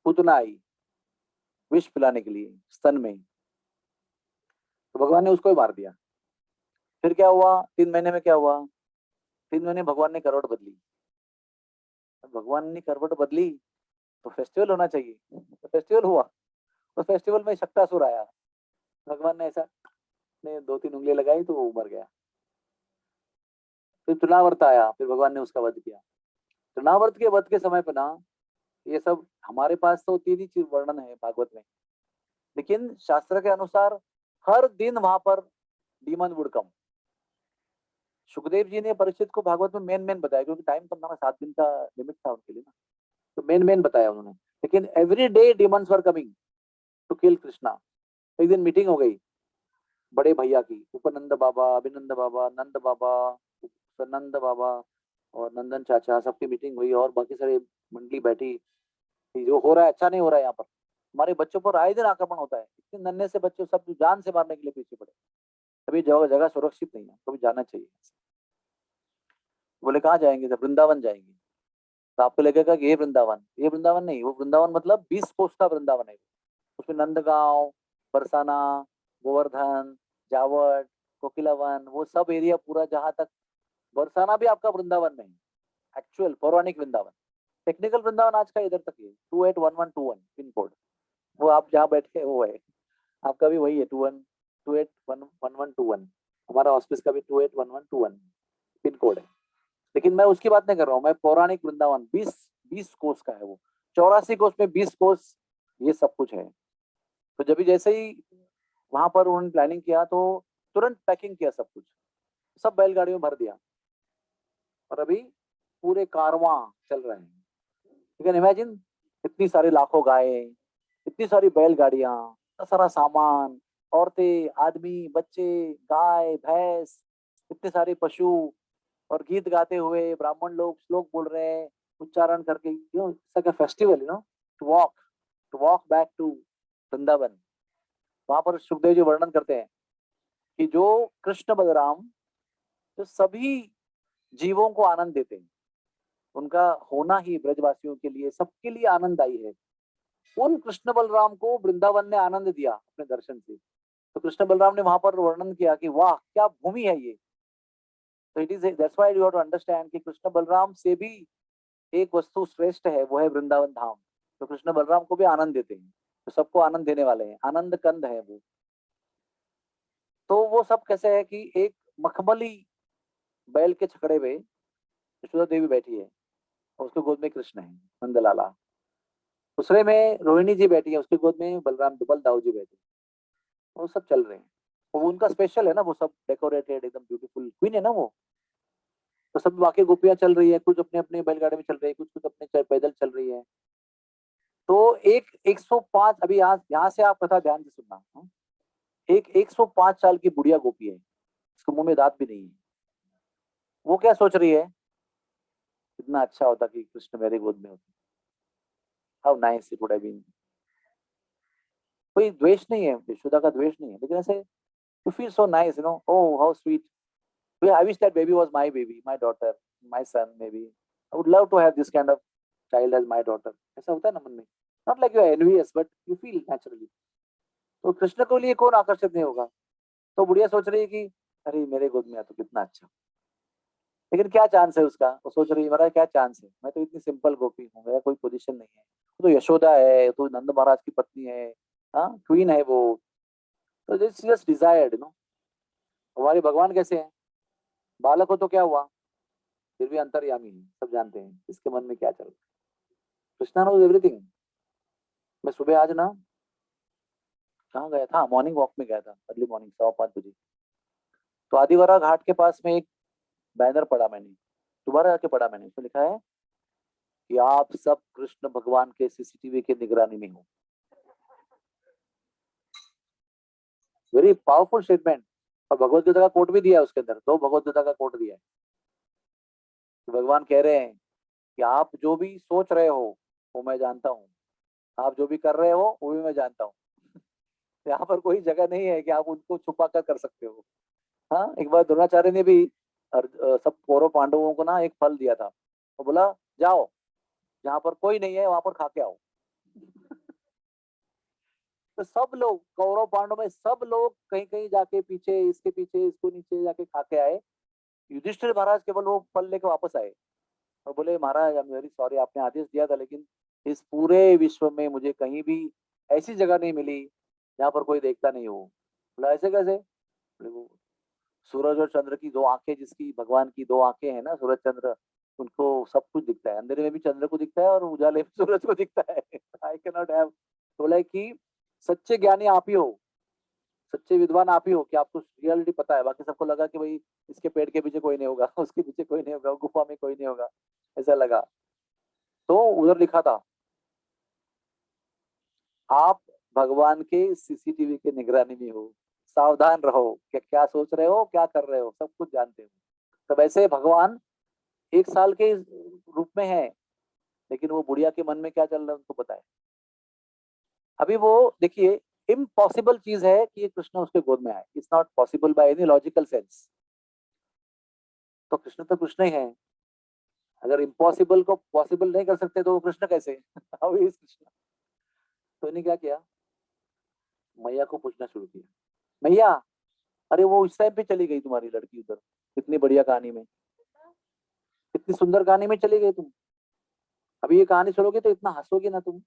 पूतना आई, विष पिलाने के लिए स्तन में। तो भगवान ने उसको ही मार दिया। फिर क्या हुआ 3 महीने में? क्या हुआ 3 महीने? भगवान ने करवट बदली। भगवान ने करवट बदली तो फेस्टिवल होना चाहिए, तो फेस्टिवल हुआ। उस फेस्टिवल में शक्तासुर आया, भगवान ने ऐसा ने 2-3 उंगलियां लगाई तो वो मर गया। फिर तृणावर्त आया, फिर भगवान ने उसका वध किया। तृणावर्त के वध के समय पे ना, ये सब हमारे पास तो 3 ही चीज वर्णन है भागवत में, लेकिन शास्त्र के अनुसार हर दिन वहां पर demon would come. Sukhdev ji ने परीक्षित को भागवत में मेन मेन बताया, क्योंकि टाइम कम था ना, 7 दिन का लिमिट था उनके लिए ना, तो मेन मेन बताया उन्होंने। लेकिन every day demons were coming to kill Krishna. एक दिन मीटिंग हो गई बड़े भैया की, उपनंद बाबा, अभिनंद बाबा, नंद बाबा, सनंद बाबा और नंदन चाचा, सबकी मीटिंग हुई और बाकी सारे मंडली बैठी कि जो हो रहा है अच्छा नहीं हो रहा है। यहाँ पर हमारे बच्चों पर आए दिन आक्रमण होता है, इतने नन्हे से बच्चे सब जान से मारने के लिए पीछे पड़े। अभी जगह जगह सुरक्षित नहीं है, कभी जाना चाहिए। बोले कहाँ जाएंगे? जब वृंदावन जाएंगे। तो आपको लगेगा कि ये वृंदावन नहीं, वो वृंदावन मतलब 20 कोस का वृंदावन है। उसमें नंदगांव, बरसाना, गोवर्धन, जावट, कोकिलावन, वो सब एरिया पूरा, जहां तक बरसाना भी आपका वृंदावन में है, एक्चुअल पौराणिक वृंदावन। टेक्निकल वृंदावन आज का इधर तक है, 281121 पिन कोड। वो आप जहाँ बैठे हैं वो है, आपका भी वही है, 281121। हमारा ऑफिस का भी 281121 पिन कोड है। लेकिन मैं उसकी बात नहीं कर रहा हूँ, मैं पौराणिक वृंदावन 20 कोस का है वो। 84 कोस में 20 कोस ये सब कुछ है। तो जब भी जैसे ही वहां पर उन्होंने प्लानिंग किया तो तुरंत पैकिंग किया सब कुछ, सब बैलगाड़ियों में भर दिया, और अभी पूरे कारवां चल रहे हैं। यू कैन इमेजिन, इतनी सारी लाखों गाय, इतनी सारी बैलगाड़ियां, इतना सारा सामान, औरतें, आदमी, बच्चे, गाय, भैंस, इतने सारे पशु, और गीत गाते हुए ब्राह्मण लोग श्लोक बोल रहे हैं, उच्चारण करके, it's like a festival, to walk back to Vrindavan. वहां पर सुखदेव जी वर्णन करते हैं कि जो कृष्ण बलराम जो सभी जीवों को आनंद देते हैं, उनका होना ही ब्रजवासियों के लिए, सबके लिए आनंददायी है। उन कृष्ण बलराम को वृंदावन ने आनंद दिया अपने दर्शन से। तो कृष्ण बलराम ने वहां पर वर्णन किया कि वाह क्या भूमि है ये। तो it is that's why you have to understand कि कृष्ण बलराम से भी एक वस्तु श्रेष्ठ है, वो है वृंदावन धाम। तो कृष्ण बलराम को भी आनंद देते हैं, तो सबको आनंद देने वाले हैं, आनंद कंद है वो। तो वो सब कैसे है कि एक मखमली बैल के छकड़े पे यशोदा देवी बैठी है, और उसके गोद में कृष्ण है नंदलाला। दूसरे में रोहिणी जी बैठी है, उसके गोद में बलराम बलदाऊ जी बैठे हैं। वो सब चल रहे हैं, वो उनका स्पेशल है ना, वो सब डेकोरेटेड एकदम ब्यूटीफुल क्वीन है ना वो। तो सब बाकी गोपियां चल रही है, कुछ अपने अपने बैलगाड़ी में चल रही है, कुछ कुछ अपने पैदल चल रही है। तो एक 105, अभी यहाँ से आप कथा ध्यान से सुनना, एक 105 साल की बुढ़िया गोपी है, उसके मुंह में दांत भी नहीं है। वो क्या सोच रही है, कितना अच्छा होता कि कृष्ण मेरे गोद में होते, how nice it would have been. कोई द्वेष नहीं है, यशोदा का द्वेष नहीं है, लेकिन ऐसे you feel so nice, oh how sweet, I wish that baby was my baby, my daughter, my son, may be I would love to have this kind of child as my daughter. ऐसा होता है ना मन में, not like you are envious but you feel naturally. तो कृष्ण को लिए कौन आकर्षित नहीं होगा। तो बुढ़िया सोच रही है कि अरे मेरे गोद में है तो कितना अच्छा, लेकिन क्या चांस है उसका। वो सोच रही है मेरा क्या चांस है, मैं तो इतनी सिंपल गोपी हूँ, मेरा कोई पोजीशन नहीं है। तो यशोदा है, तो नंद महाराज की पत्नी है, हाँ क्वीन है वो। तो दिस जस्ट डिजायर्ड, हमारे भगवान कैसे हैं, बालक हो तो क्या हुआ, फिर भी अंतर्यामी है, सब जानते हैं इसके मन में क्या चल रहा है। Krishna knows everything. मैं सुबह आज ना कहाँ गया था, मॉर्निंग वॉक में गया था, अर्ली मॉर्निंग 5:15 बजे। तो आदिवारा घाट के पास में एक बैनर पढ़ा मैंने, दोबारा आके पढ़ा मैंने, उसमें लिखा है कि आप सब कृष्ण भगवान के सीसीटीवी के निगरानी में हो। Very powerful statement. और भगवत गीता का कोट भी दिया है उसके अंदर, दो भगवत गीता का कोट दिया है कि भगवान कह रहे हैं कि आप जो भी सोच रहे हो वो मैं जानता हूँ, आप जो भी कर रहे हो वो भी मैं जानता हूँ। यहाँ पर कोई जगह नहीं है कि आप उनको छुपा कर सकते हो। हाँ, एक बार द्रोणाचार्य ने भी सब कौरव पांडवों को ना एक फल दिया था, तो बोला जाओ जहां पर कोई नहीं है वहां पर खा के आओ। तो सब लोग कौरव पांडव में सब लोग कहीं कहीं जाके पीछे, इसके पीछे, इसको नीचे जाके खा के आए। युधिष्ठिर महाराज केवल वो फल लेके वापस आए और बोले महाराज आई एम वेरी सॉरी, आपने आदेश दिया था लेकिन इस पूरे विश्व में मुझे कहीं भी ऐसी जगह नहीं मिली जहां पर कोई देखता नहीं हो। बोला ऐसे कैसे, बोले वो सूरज और चंद्र की दो आंखें, जिसकी भगवान की दो आंखें हैं ना सूरज चंद्र, उनको सब कुछ दिखता है, अंधेरे में भी चंद्र को दिखता है और उजाले में सूरज को दिखता है। I can not have. बोला कि सच्चे ज्ञानी आप ही हो, सच्चे विद्वान आप ही हो कि आपको रियलिटी पता है, बाकी सबको लगा कि भाई इसके पेड़ के पीछे कोई नहीं होगा, उसके पीछे कोई नहीं होगा, गुफा में कोई नहीं होगा, ऐसा लगा। तो उधर लिखा था आप भगवान के सीसीटीवी के निगरानी में हो, सावधान रहो कि क्या सोच रहे हो, क्या कर रहे हो, सब कुछ जानते हो। तो वैसे भगवान 1 साल के रूप में है, लेकिन वो बुढ़िया के मन में क्या चल रहा है उनको पता है। अभी वो देखिए, इम्पॉसिबल चीज है कि ये कृष्ण उसके गोद में आए, it's not possible by any logical sense. तो कृष्ण तो कृष्ण ही है, अगर इम्पॉसिबल को पॉसिबल नहीं कर सकते तो वो कृष्ण कैसे। How is Krishna. तो इन्हें क्या किया, मैया को पूछना शुरू किया, मैया अरे वो इस टाइम पे चली गई तुम्हारी लड़की उधर, कितनी बढ़िया कहानी में, कितनी सुंदर कहानी में चली गई तुम। अभी ये कहानी सुनोगे तो इतना हंसोगे ना तुम।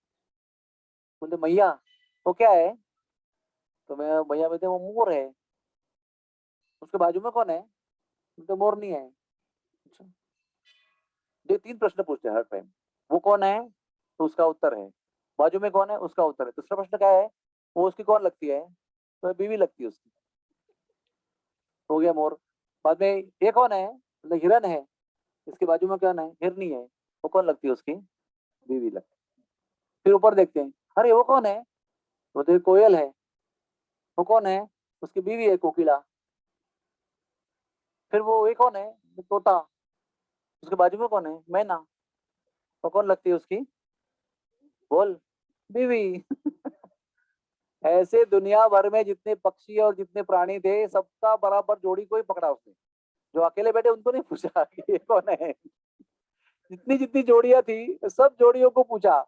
बोलते मैया वो क्या है? तो मैं भैया बोलते वो मोर है। उसके बाजू में कौन है? बोलते मोर नहीं है। अच्छा। ये 3 प्रश्न पूछते हैं हर टाइम। वो कौन है? तो उसका उत्तर है। बाजू में कौन है? उसका उत्तर है। दूसरा प्रश्न क्या है? वो उसकी कौन लगती है? तो बीवी लगती है उसकी। हो गया मोर। बाद में ये कौन है? मतलब हिरन है। इसके बाजू में कौन है? हिरनी है। वो कौन लगती है उसकी? बीवी लगती है। फिर ऊपर देखते हैं, अरे वो कौन है? वो तो कोयल है। वो कौन है? उसकी बीवी है कोकिला। फिर वो ये कौन है? तोता। उसके बाजू में कौन है? मैना। वो कौन लगती है उसकी? बोल। बीवी। ऐसे दुनिया भर में जितने पक्षी और जितने प्राणी थे सबका बराबर जोड़ी को ही पकड़ा उसने। जो अकेले बैठे उनको नहीं पूछा कि ये कौन है। जितनी जितनी जोड़ियां थी सब जोड़ियों को पूछा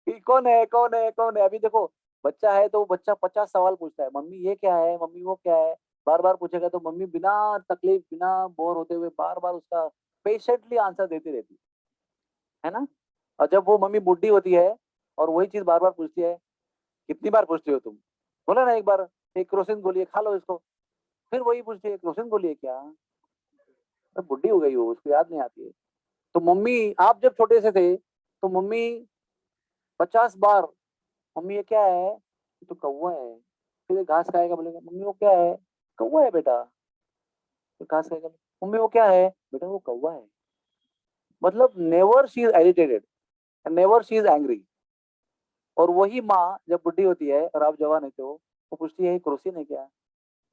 कि कौन है, कौन है, कौन है। अभी देखो, बच्चा है तो बच्चा 50 सवाल पूछता है, मम्मी ये क्या है, मम्मी वो क्या है। बार बार पूछेगा तो मम्मी बिना तकलीफ बिना बोर होते हुए बार बार उसका पेशेंटली आंसर देती रहती है ना। और जब वो मम्मी बुढ़ी होती है और वही चीज बार बार पूछती है, कितनी बार पूछती हो तुम? बोला ना एक बार, एक क्रोसिन गोली है खा लो इसको। फिर वही पूछती है, क्रोसिन गोली है क्या? अब बुढ़ी हो गई हो, उसको याद नहीं आती है। तो मम्मी, आप जब छोटे से थे तो मम्मी 50 बार, मम्मी ये क्या है? ये तो कौवा है। फिर ये घास खाएगा, बोलेगा मम्मी वो क्या है? कौवा है बेटा। फिर घास खाएगा, मम्मी वो क्या है? बेटा वो कौवा है। मतलब never she is एरिटेटेड, never she is angry. और वही माँ जब बुढ़ी होती है और आप जवान है तो वो पूछती है क्रोसिन है क्या?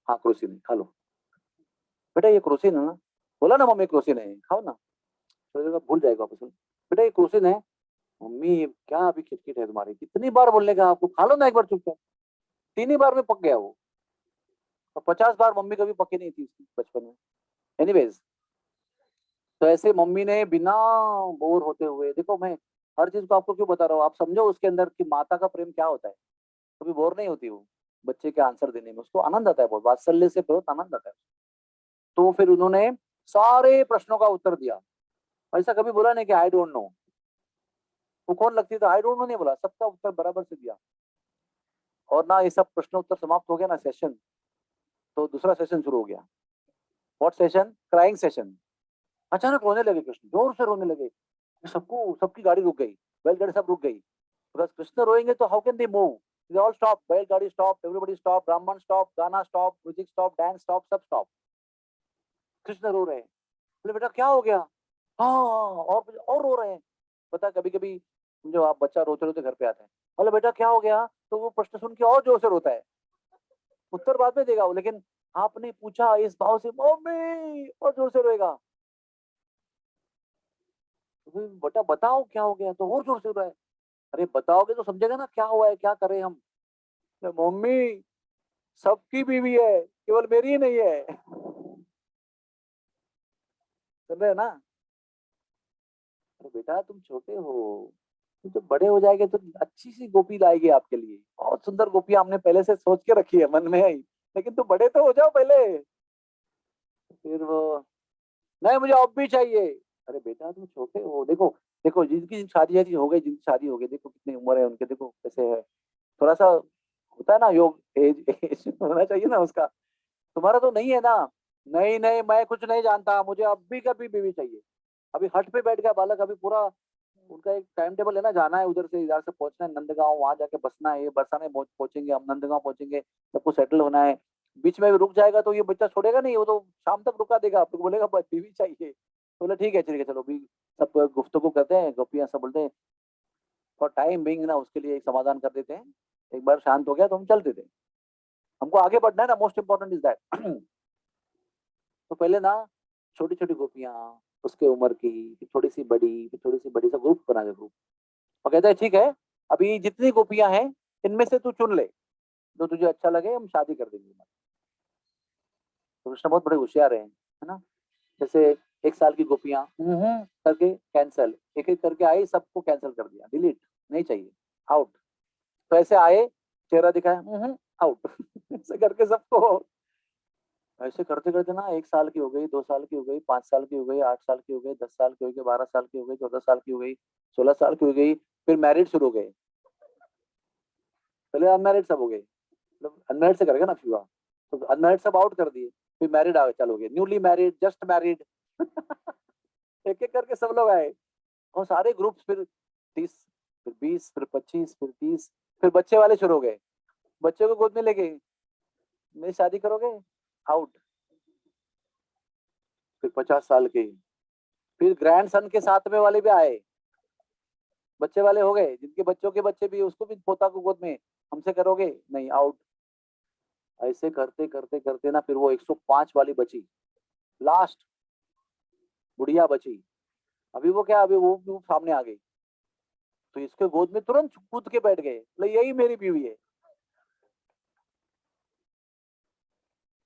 हाँ क्रोसिन है, खा लो। बेटा ये क्रोसिन है ना? बोला ना मम्मी क्रोसिन है, खाओ ना। थोड़ी देर में भूल जाएगा वापस। बेटा ये क्रोसिन है। मम्मी क्या अभी खिटखिट है तुम्हारी, कितनी बार बोलने का आपको, खा लो ना एक बार चुपचाप। 3 ही बार में पक गया वो। और 50 बार मम्मी कभी पकी नहीं थी उसकी बचपन में। एनीवेज, तो ऐसे मम्मी ने बिना बोर होते हुए, देखो मैं हर चीज को आपको क्यों बता रहा हूँ, आप समझो उसके अंदर कि माता का प्रेम क्या होता है। कभी बोर नहीं होती वो बच्चे के आंसर देने में, उसको आनंद आता है, बहुत वात्सल्य से बहुत आनंद आता है। तो फिर उन्होंने सारे प्रश्नों का उत्तर दिया। ऐसा कभी बोला नहीं कि आई डोंट नो। वो कौन लगती है तो आई डोंट नो नहीं बोला, सबका उत्तर बराबर से दिया। और ना ये सब प्रश्न उत्तर समाप्त हो गया ना सेशन, तो दूसरा सेशन शुरू हो गया। What session? Crying session. अचानक रोने लगे कृष्ण, जोर से रोने लगे। सबको, सबकी गाड़ी रुक गई, बैलगाड़ी सब रुक गई। बिकॉज कृष्ण रोएंगे तो how can they move? They all stop, बैलगाड़ी स्टॉप, एवरीबॉडी स्टॉप, ब्राह्मण स्टॉप, गाना stop, music stop, dance stop, सब स्टॉप। कृष्ण रो रहे हैं। बोले बेटा क्या हो गया? हाँ और रो रहे हैं। पता कभी कभी जो आप बच्चा रोते रोते घर पे आते हैं, बोले बेटा क्या हो गया, तो वो प्रश्न सुन के और जोर से रोता है। उत्तर बाद में देगा वो, लेकिन आपने पूछा इस भाव से, मम्मी, और जोर से रोएगा। तो फिर बेटा बताओ क्या हो गया, तो और जोर से रो रहा है। अरे बताओगे तो समझेगा ना क्या हुआ है, क्या करें हम। तो मम्मी सबकी बीवी है, केवल मेरी ही नहीं है। सुन रहे हो ना? अरे बेटा तुम छोटे हो, तुम जब बड़े हो जाएंगे तो अच्छी सी गोपी लाएगी आपके लिए, बहुत सुंदर गोपी हमने पहले से सोच के रखी है मन में ही। लेकिन तुम बड़े तो हो जाओ पहले। फिर वो, नहीं मुझे अब भी चाहिए। अरे बेटा तुम छोटे हो, देखो देखो जिनकी शादी हो गई, जिनकी शादी हो गई, देखो कितनी उम्र है उनके, देखो कैसे है। थोड़ा सा होता है ना योग, एज एज होना चाहिए ना उसका। तुम्हारा तो नहीं है ना। नहीं नहीं, मैं कुछ नहीं जानता, मुझे अब भी कभी बीवी चाहिए। अभी हट पे बैठ गया बालक, अभी पूरा उनका एक टाइम टेबल है ना, जाना है उधर से इधर से पहुंचना है नंदगांव, वहां जाके बसना है, ये बरसाने पहुंचेंगे हम, नंदगांव पहुंचेंगे, सबको सेटल होना है। बीच में भी रुक जाएगा तो ये बच्चा छोड़ेगा नहीं, वो तो शाम तक रुका देगा, आपको बोलेगा बस बीवी चाहिए। तो बोले ठीक है चलो भी। सब गुफ्तगू करते हैं, गोपियां सब बोलते हैं फॉर टाइम बिंग ना, उसके लिए एक समाधान कर देते हैं। एक बार शांत हो गया तो हम चल देते हैं, हमको आगे बढ़ना है ना, मोस्ट इंपॉर्टेंट इज दैट। तो पहले ना छोटी छोटी गोपियां, उसके उम्र की, फिर थोड़ी सी बड़ी, फिर थोड़ी सी बड़ी, सब ग्रुप बना के ग्रुप। और कहता है ठीक है, अभी जितनी गोपियां हैं इनमें से तू चुन ले, जो तुझे अच्छा लगे हम शादी कर देंगे। तो कृष्ण बहुत बड़े होशियार है ना। जैसे 1 साल की गोपियां करके कैंसल, एक एक करके आई, सबको कैंसिल कर दिया, डिलीट, नहीं चाहिए, आउट। तो ऐसे आए, चेहरा दिखाया, आउट। ऐसे करके सबको ऐसे करते करते ना 1 साल की हो गई, 2 साल की हो गई, 5 साल की हो गई, 8 साल की हो गई, 10 साल की हो गई, 12 साल की हो गई, 14 साल की हो गई, 16 साल की हो गई, फिर मैरिड शुरू हो गए। पहले अनमैरिड सब हो गए, मतलब अनमैरिड से करेगा ना विवाह, तो अनमैरिड सब आउट कर दिए, फिर मैरिड आ चालू हो गए, न्यूली मैरिड, जस्ट मैरिड। एक एक करके सब लोग आए, और सारे ग्रुप्स फिर 30, फिर 20, फिर 25, फिर 30, फिर बच्चे वाले शुरू हो गए, बच्चे को गोद में ले गए, मेरी शादी करोगे, आउट। फिर 50 साल के, फिर ग्रैंड सन के साथ में वाले भी आए, बच्चे वाले हो गए, जिनके बच्चों के बच्चे भी, उसको भी पोता को गोद में, हमसे करोगे नहीं, आउट। ऐसे करते करते करते ना फिर वो 105 वाली बची, लास्ट बुढ़िया बची। अभी वो क्या, अभी वो सामने आ गई, तो इसके गोद में तुरंत कूद के बैठ गए, बोले यही मेरी बीवी है।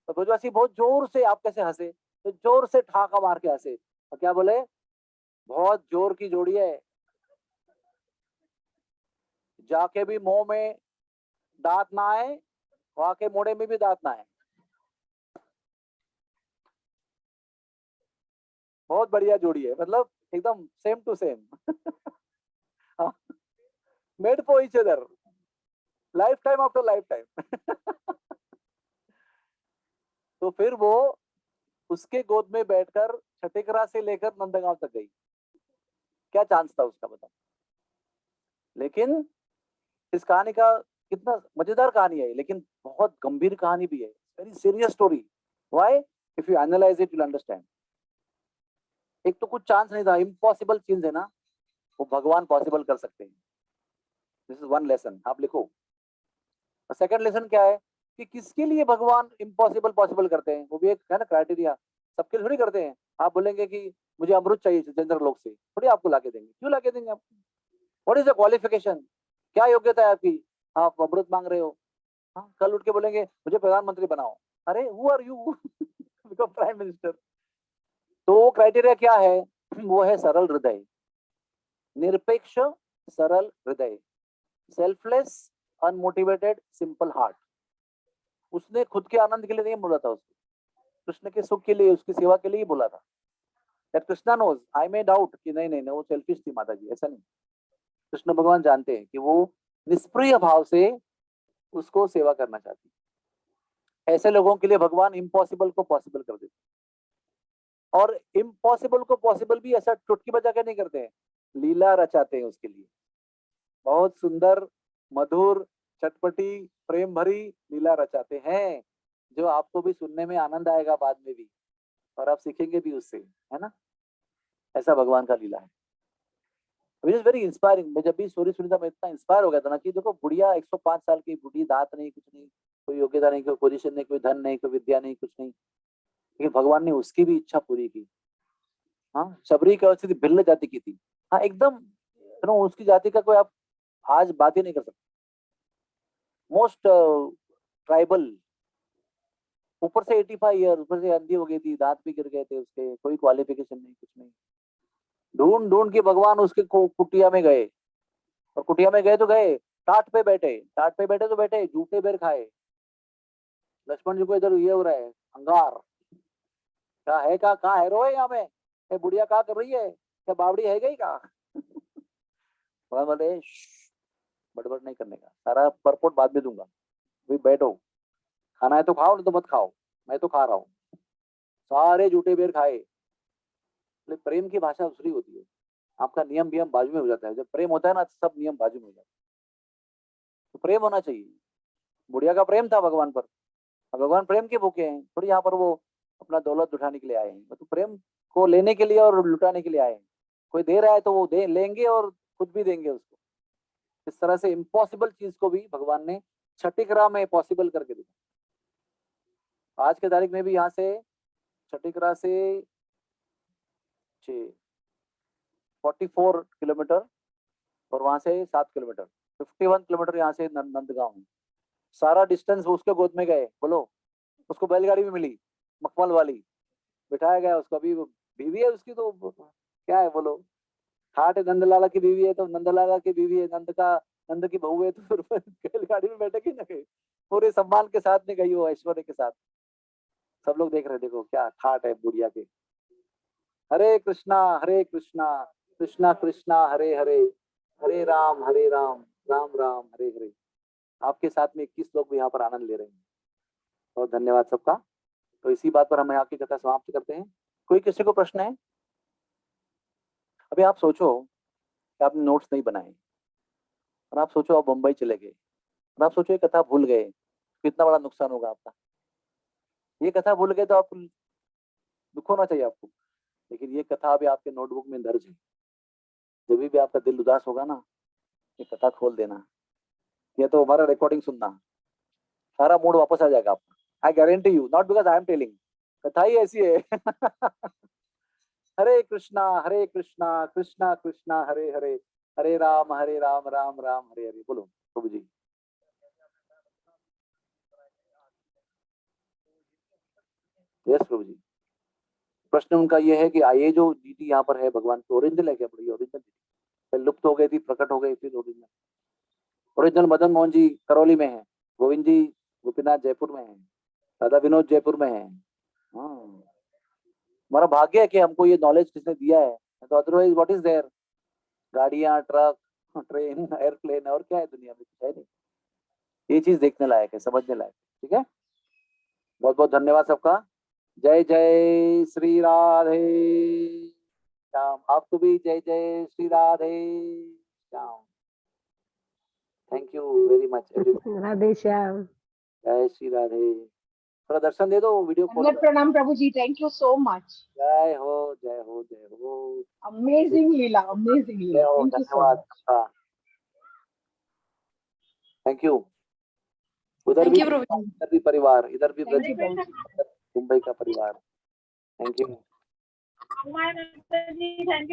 तो ब्रजवासी बहुत जोर से, आप कैसे हंसे, तो जोर से ठाका मार के हंसे, और क्या बोले, बहुत जोर की जोड़ी है, जाके भी मुंह में दांत ना आए, वहां के मोड़े में भी दांत ना आए, बहुत बढ़िया जोड़ी है, मतलब एकदम same to same. Made for each other, lifetime after lifetime. तो फिर वो उसके गोद में बैठकर छठीकरा से लेकर नंदगांव तक गई, क्या चांस था उसका, बताओ। लेकिन इस कहानी का कितना मजेदार कहानी है, लेकिन बहुत गंभीर कहानी भी है, very serious story. Why? If you analyse it you understand. एक तो कुछ चांस नहीं था, इम्पॉसिबल चीज है ना, वो भगवान पॉसिबल कर सकते हैं। दिस इज वन लेसन, आप लिखो। सेकंड लेसन क्या है, कि किसके लिए भगवान इम्पॉसिबल पॉसिबल करते हैं, वो भी एक है ना क्राइटेरिया, सबके लिए थोड़ी करते हैं। आप बोलेंगे कि मुझे अमृत चाहिए चंद्र लोक से, थोड़ी आपको लाके देंगे, क्यों लाके देंगे आपको, व्हाट इज द क्वालिफिकेशन, क्या योग्यता है आपकी, आप अमृत मांग रहे हो। हाँ, कल उठ के बोलेंगे मुझे प्रधानमंत्री बनाओ, अरे who are you, become prime minister. तो क्राइटेरिया क्या है, वो है सरल हृदय, निरपेक्ष सरल हृदय, सेल्फलेस अनमोटिवेटेड सिंपल हार्ट। उसने खुद के आनंद के लिए नहीं बोला था, उसको कृष्ण के सुख के लिए, उसकी सेवा के लिए ही बोला था। That Krishna knows, I may doubt कि नहीं नहीं नहीं, वो सेल्फिश थी माता जी, ऐसा नहीं। कृष्ण भगवान जानते हैं कि वो निष्प्रिय भाव से उसको सेवा करना चाहती है। ऐसे लोगों के लिए भगवान इम्पॉसिबल को पॉसिबल कर देते, और इम्पॉसिबल को पॉसिबल भी ऐसा चुटकी बजा के नहीं करते हैं, लीला रचाते हैं उसके लिए, बहुत सुंदर, मधुर, चटपटी, प्रेम भरी लीला रचाते हैं, जो आपको भी सुनने में आनंद आएगा बाद में भी, और आप सीखेंगे भी उससे, है ना। ऐसा भगवान का लीला है, विच इज वेरी इंस्पायरिंग। मैं जब भी स्टोरी सुनी था, मैं इतना इंस्पायर हो गया था ना, कि देखो बुढ़िया 105 साल की बुढ़ी, दांत नहीं, कुछ नहीं, कोई योग्यता नहीं, कोई पोजीशन नहीं, कोई धन नहीं, कोई विद्या नहीं, कुछ नहीं, लेकिन भगवान ने उसकी भी इच्छा पूरी की। हाँ, शबरी की स्थिति भिल्ल जाति की थी, हाँ एकदम, उसकी जाति का कोई आप आज बात ही नहीं कर सकते, मोस्ट ट्राइबल, ऊपर से 85 ईयर, ऊपर से अंधी हो गई थी, दांत भी गिर गए थे उसके, कोई क्वालिफिकेशन नहीं, कुछ नहीं। ढूंढ ढूंढ के भगवान उसके कुटिया में गए, और कुटिया में गए तो गए, टाट पे बैठे, टाट पे बैठे तो बैठे, जूठे बेर खाए। लक्ष्मण जी को इधर ये हो रहा है, अंगार, क्या है, कहाँ है, रोए यहाँ में, ये बुढ़िया क्या कर रही है, क्या बावड़ी है गई का। भगवान बोले बड़बड़ नहीं करने का, सारा परपोट बाद में दूंगा, भाई बैठो, खाना है तो खाओ, नहीं तो मत खाओ, मैं तो खा रहा हूँ। सारे जूठे बेर खाए। बोले प्रेम की भाषा दूसरी होती है, आपका नियम वियम बाजू में हो जाता है, जब प्रेम होता है ना, सब नियम बाजू में हो जाता है। तो प्रेम होना चाहिए, बुढ़िया का प्रेम था भगवान पर, और भगवान प्रेम के भूखे हैं, थोड़ी यहाँ पर वो अपना दौलत उठाने के लिए आए हैं, तो प्रेम को लेने के लिए और लुटाने के लिए आए हैं। कोई दे रहा है तो वो दे लेंगे, और खुद भी देंगे उसको। इस तरह से इम्पॉसिबल चीज को भी भगवान ने छठीकरा में पॉसिबल करके दिया। आज के तारीख में भी यहाँ से छठीकरा से 44 किलोमीटर, और वहां से 7 किलोमीटर, 51 किलोमीटर यहाँ से नंदगांव है। सारा डिस्टेंस उसके गोद में गए, बोलो, उसको बैलगाड़ी भी मिली, मखमल वाली, बिठाया गया उसको, अभी बीवी है उसकी, तो क्या है बोलो, ठाट नंदलाला की बीवी है, तो नंदलाला की बीवी है, नंद की बहू है, तो फिर बैलगाड़ी में बैठेगी ना, कहीं पूरे सम्मान के साथ में गई, वो ऐश्वर्य के साथ। सब लोग देख रहे हैं, देखो क्या ठाट है बुढ़िया के। हरे कृष्णा कृष्णा कृष्णा हरे हरे, हरे राम राम राम हरे हरे। आपके साथ में 21 लोग भी यहाँ पर आनंद ले रहे हैं। बहुत धन्यवाद सबका। तो इसी बात पर हम यहाँ की कथा समाप्त करते हैं। कोई किसी को प्रश्न है? अभी आप सोचो कि आपने नोट्स नहीं बनाए और आप सोचो आप मुंबई चले गए और आप सोचो ये कथा भूल गए, कितना बड़ा नुकसान होगा आपका। ये कथा भूल गए तो आप दुख होना चाहिए आपको, लेकिन ये कथा अभी आपके नोटबुक में दर्ज है। जब भी आपका दिल उदास होगा ना, ये कथा खोल देना, या तो हमारा रिकॉर्डिंग सुनना, सारा मूड वापस आ जाएगा आपका। I guarantee you, not because I am telling, कथा ही ऐसी है। हरे कृष्णा कृष्णा कृष्णा हरे हरे, हरे राम राम राम हरे हरे। बोलो प्रभु जी। यस प्रभु जी। प्रश्न उनका ये है कि ये जो डीटी यहाँ पर है भगवान की ओरिजिनल है क्या? बड़ी ओरिजिनल डीटी लुप्त हो गई थी, प्रकट हो गई, फिर ओरिजिनल। ओरिजिनल मदन मोहन जी करौली में है, गोविंद जी गोपीनाथ जयपुर में है, राधा विनोद जयपुर में है। हाँ, हमारा भाग्य है कि हमको ये नॉलेज किसने दिया है, तो अदरवाइज व्हाट इज देयर। गाड़ियां, ट्रक, ट्रेन, एयरप्लेन, और क्या है दुनिया में? कुछ है नहीं। ये चीज देखने लायक है, समझने लायक है। ठीक है, बहुत बहुत धन्यवाद सबका। जय जय श्री राधे श्याम। आपको भी जय जय Shri Radhe Shyam. Thank you very much everyone.
Radhe Shyam.
जय श्री राधे। थोड़ा दर्शन दे दो, वीडियो खोल
Anwar Pranam Prabhuji, thank you so much.
जय हो जय हो जय हो।
Amazing Leela, amazing
जय
Leela.
हो,
Thank you so
धन्यवाद
much.
सबका। Thank you. उधर
Thank
भी
you, Prabhuji.
इधर भी परिवार, इधर भी
Thank you, Prabhuji.
मुंबई का परिवार। Thank you.
Thank you.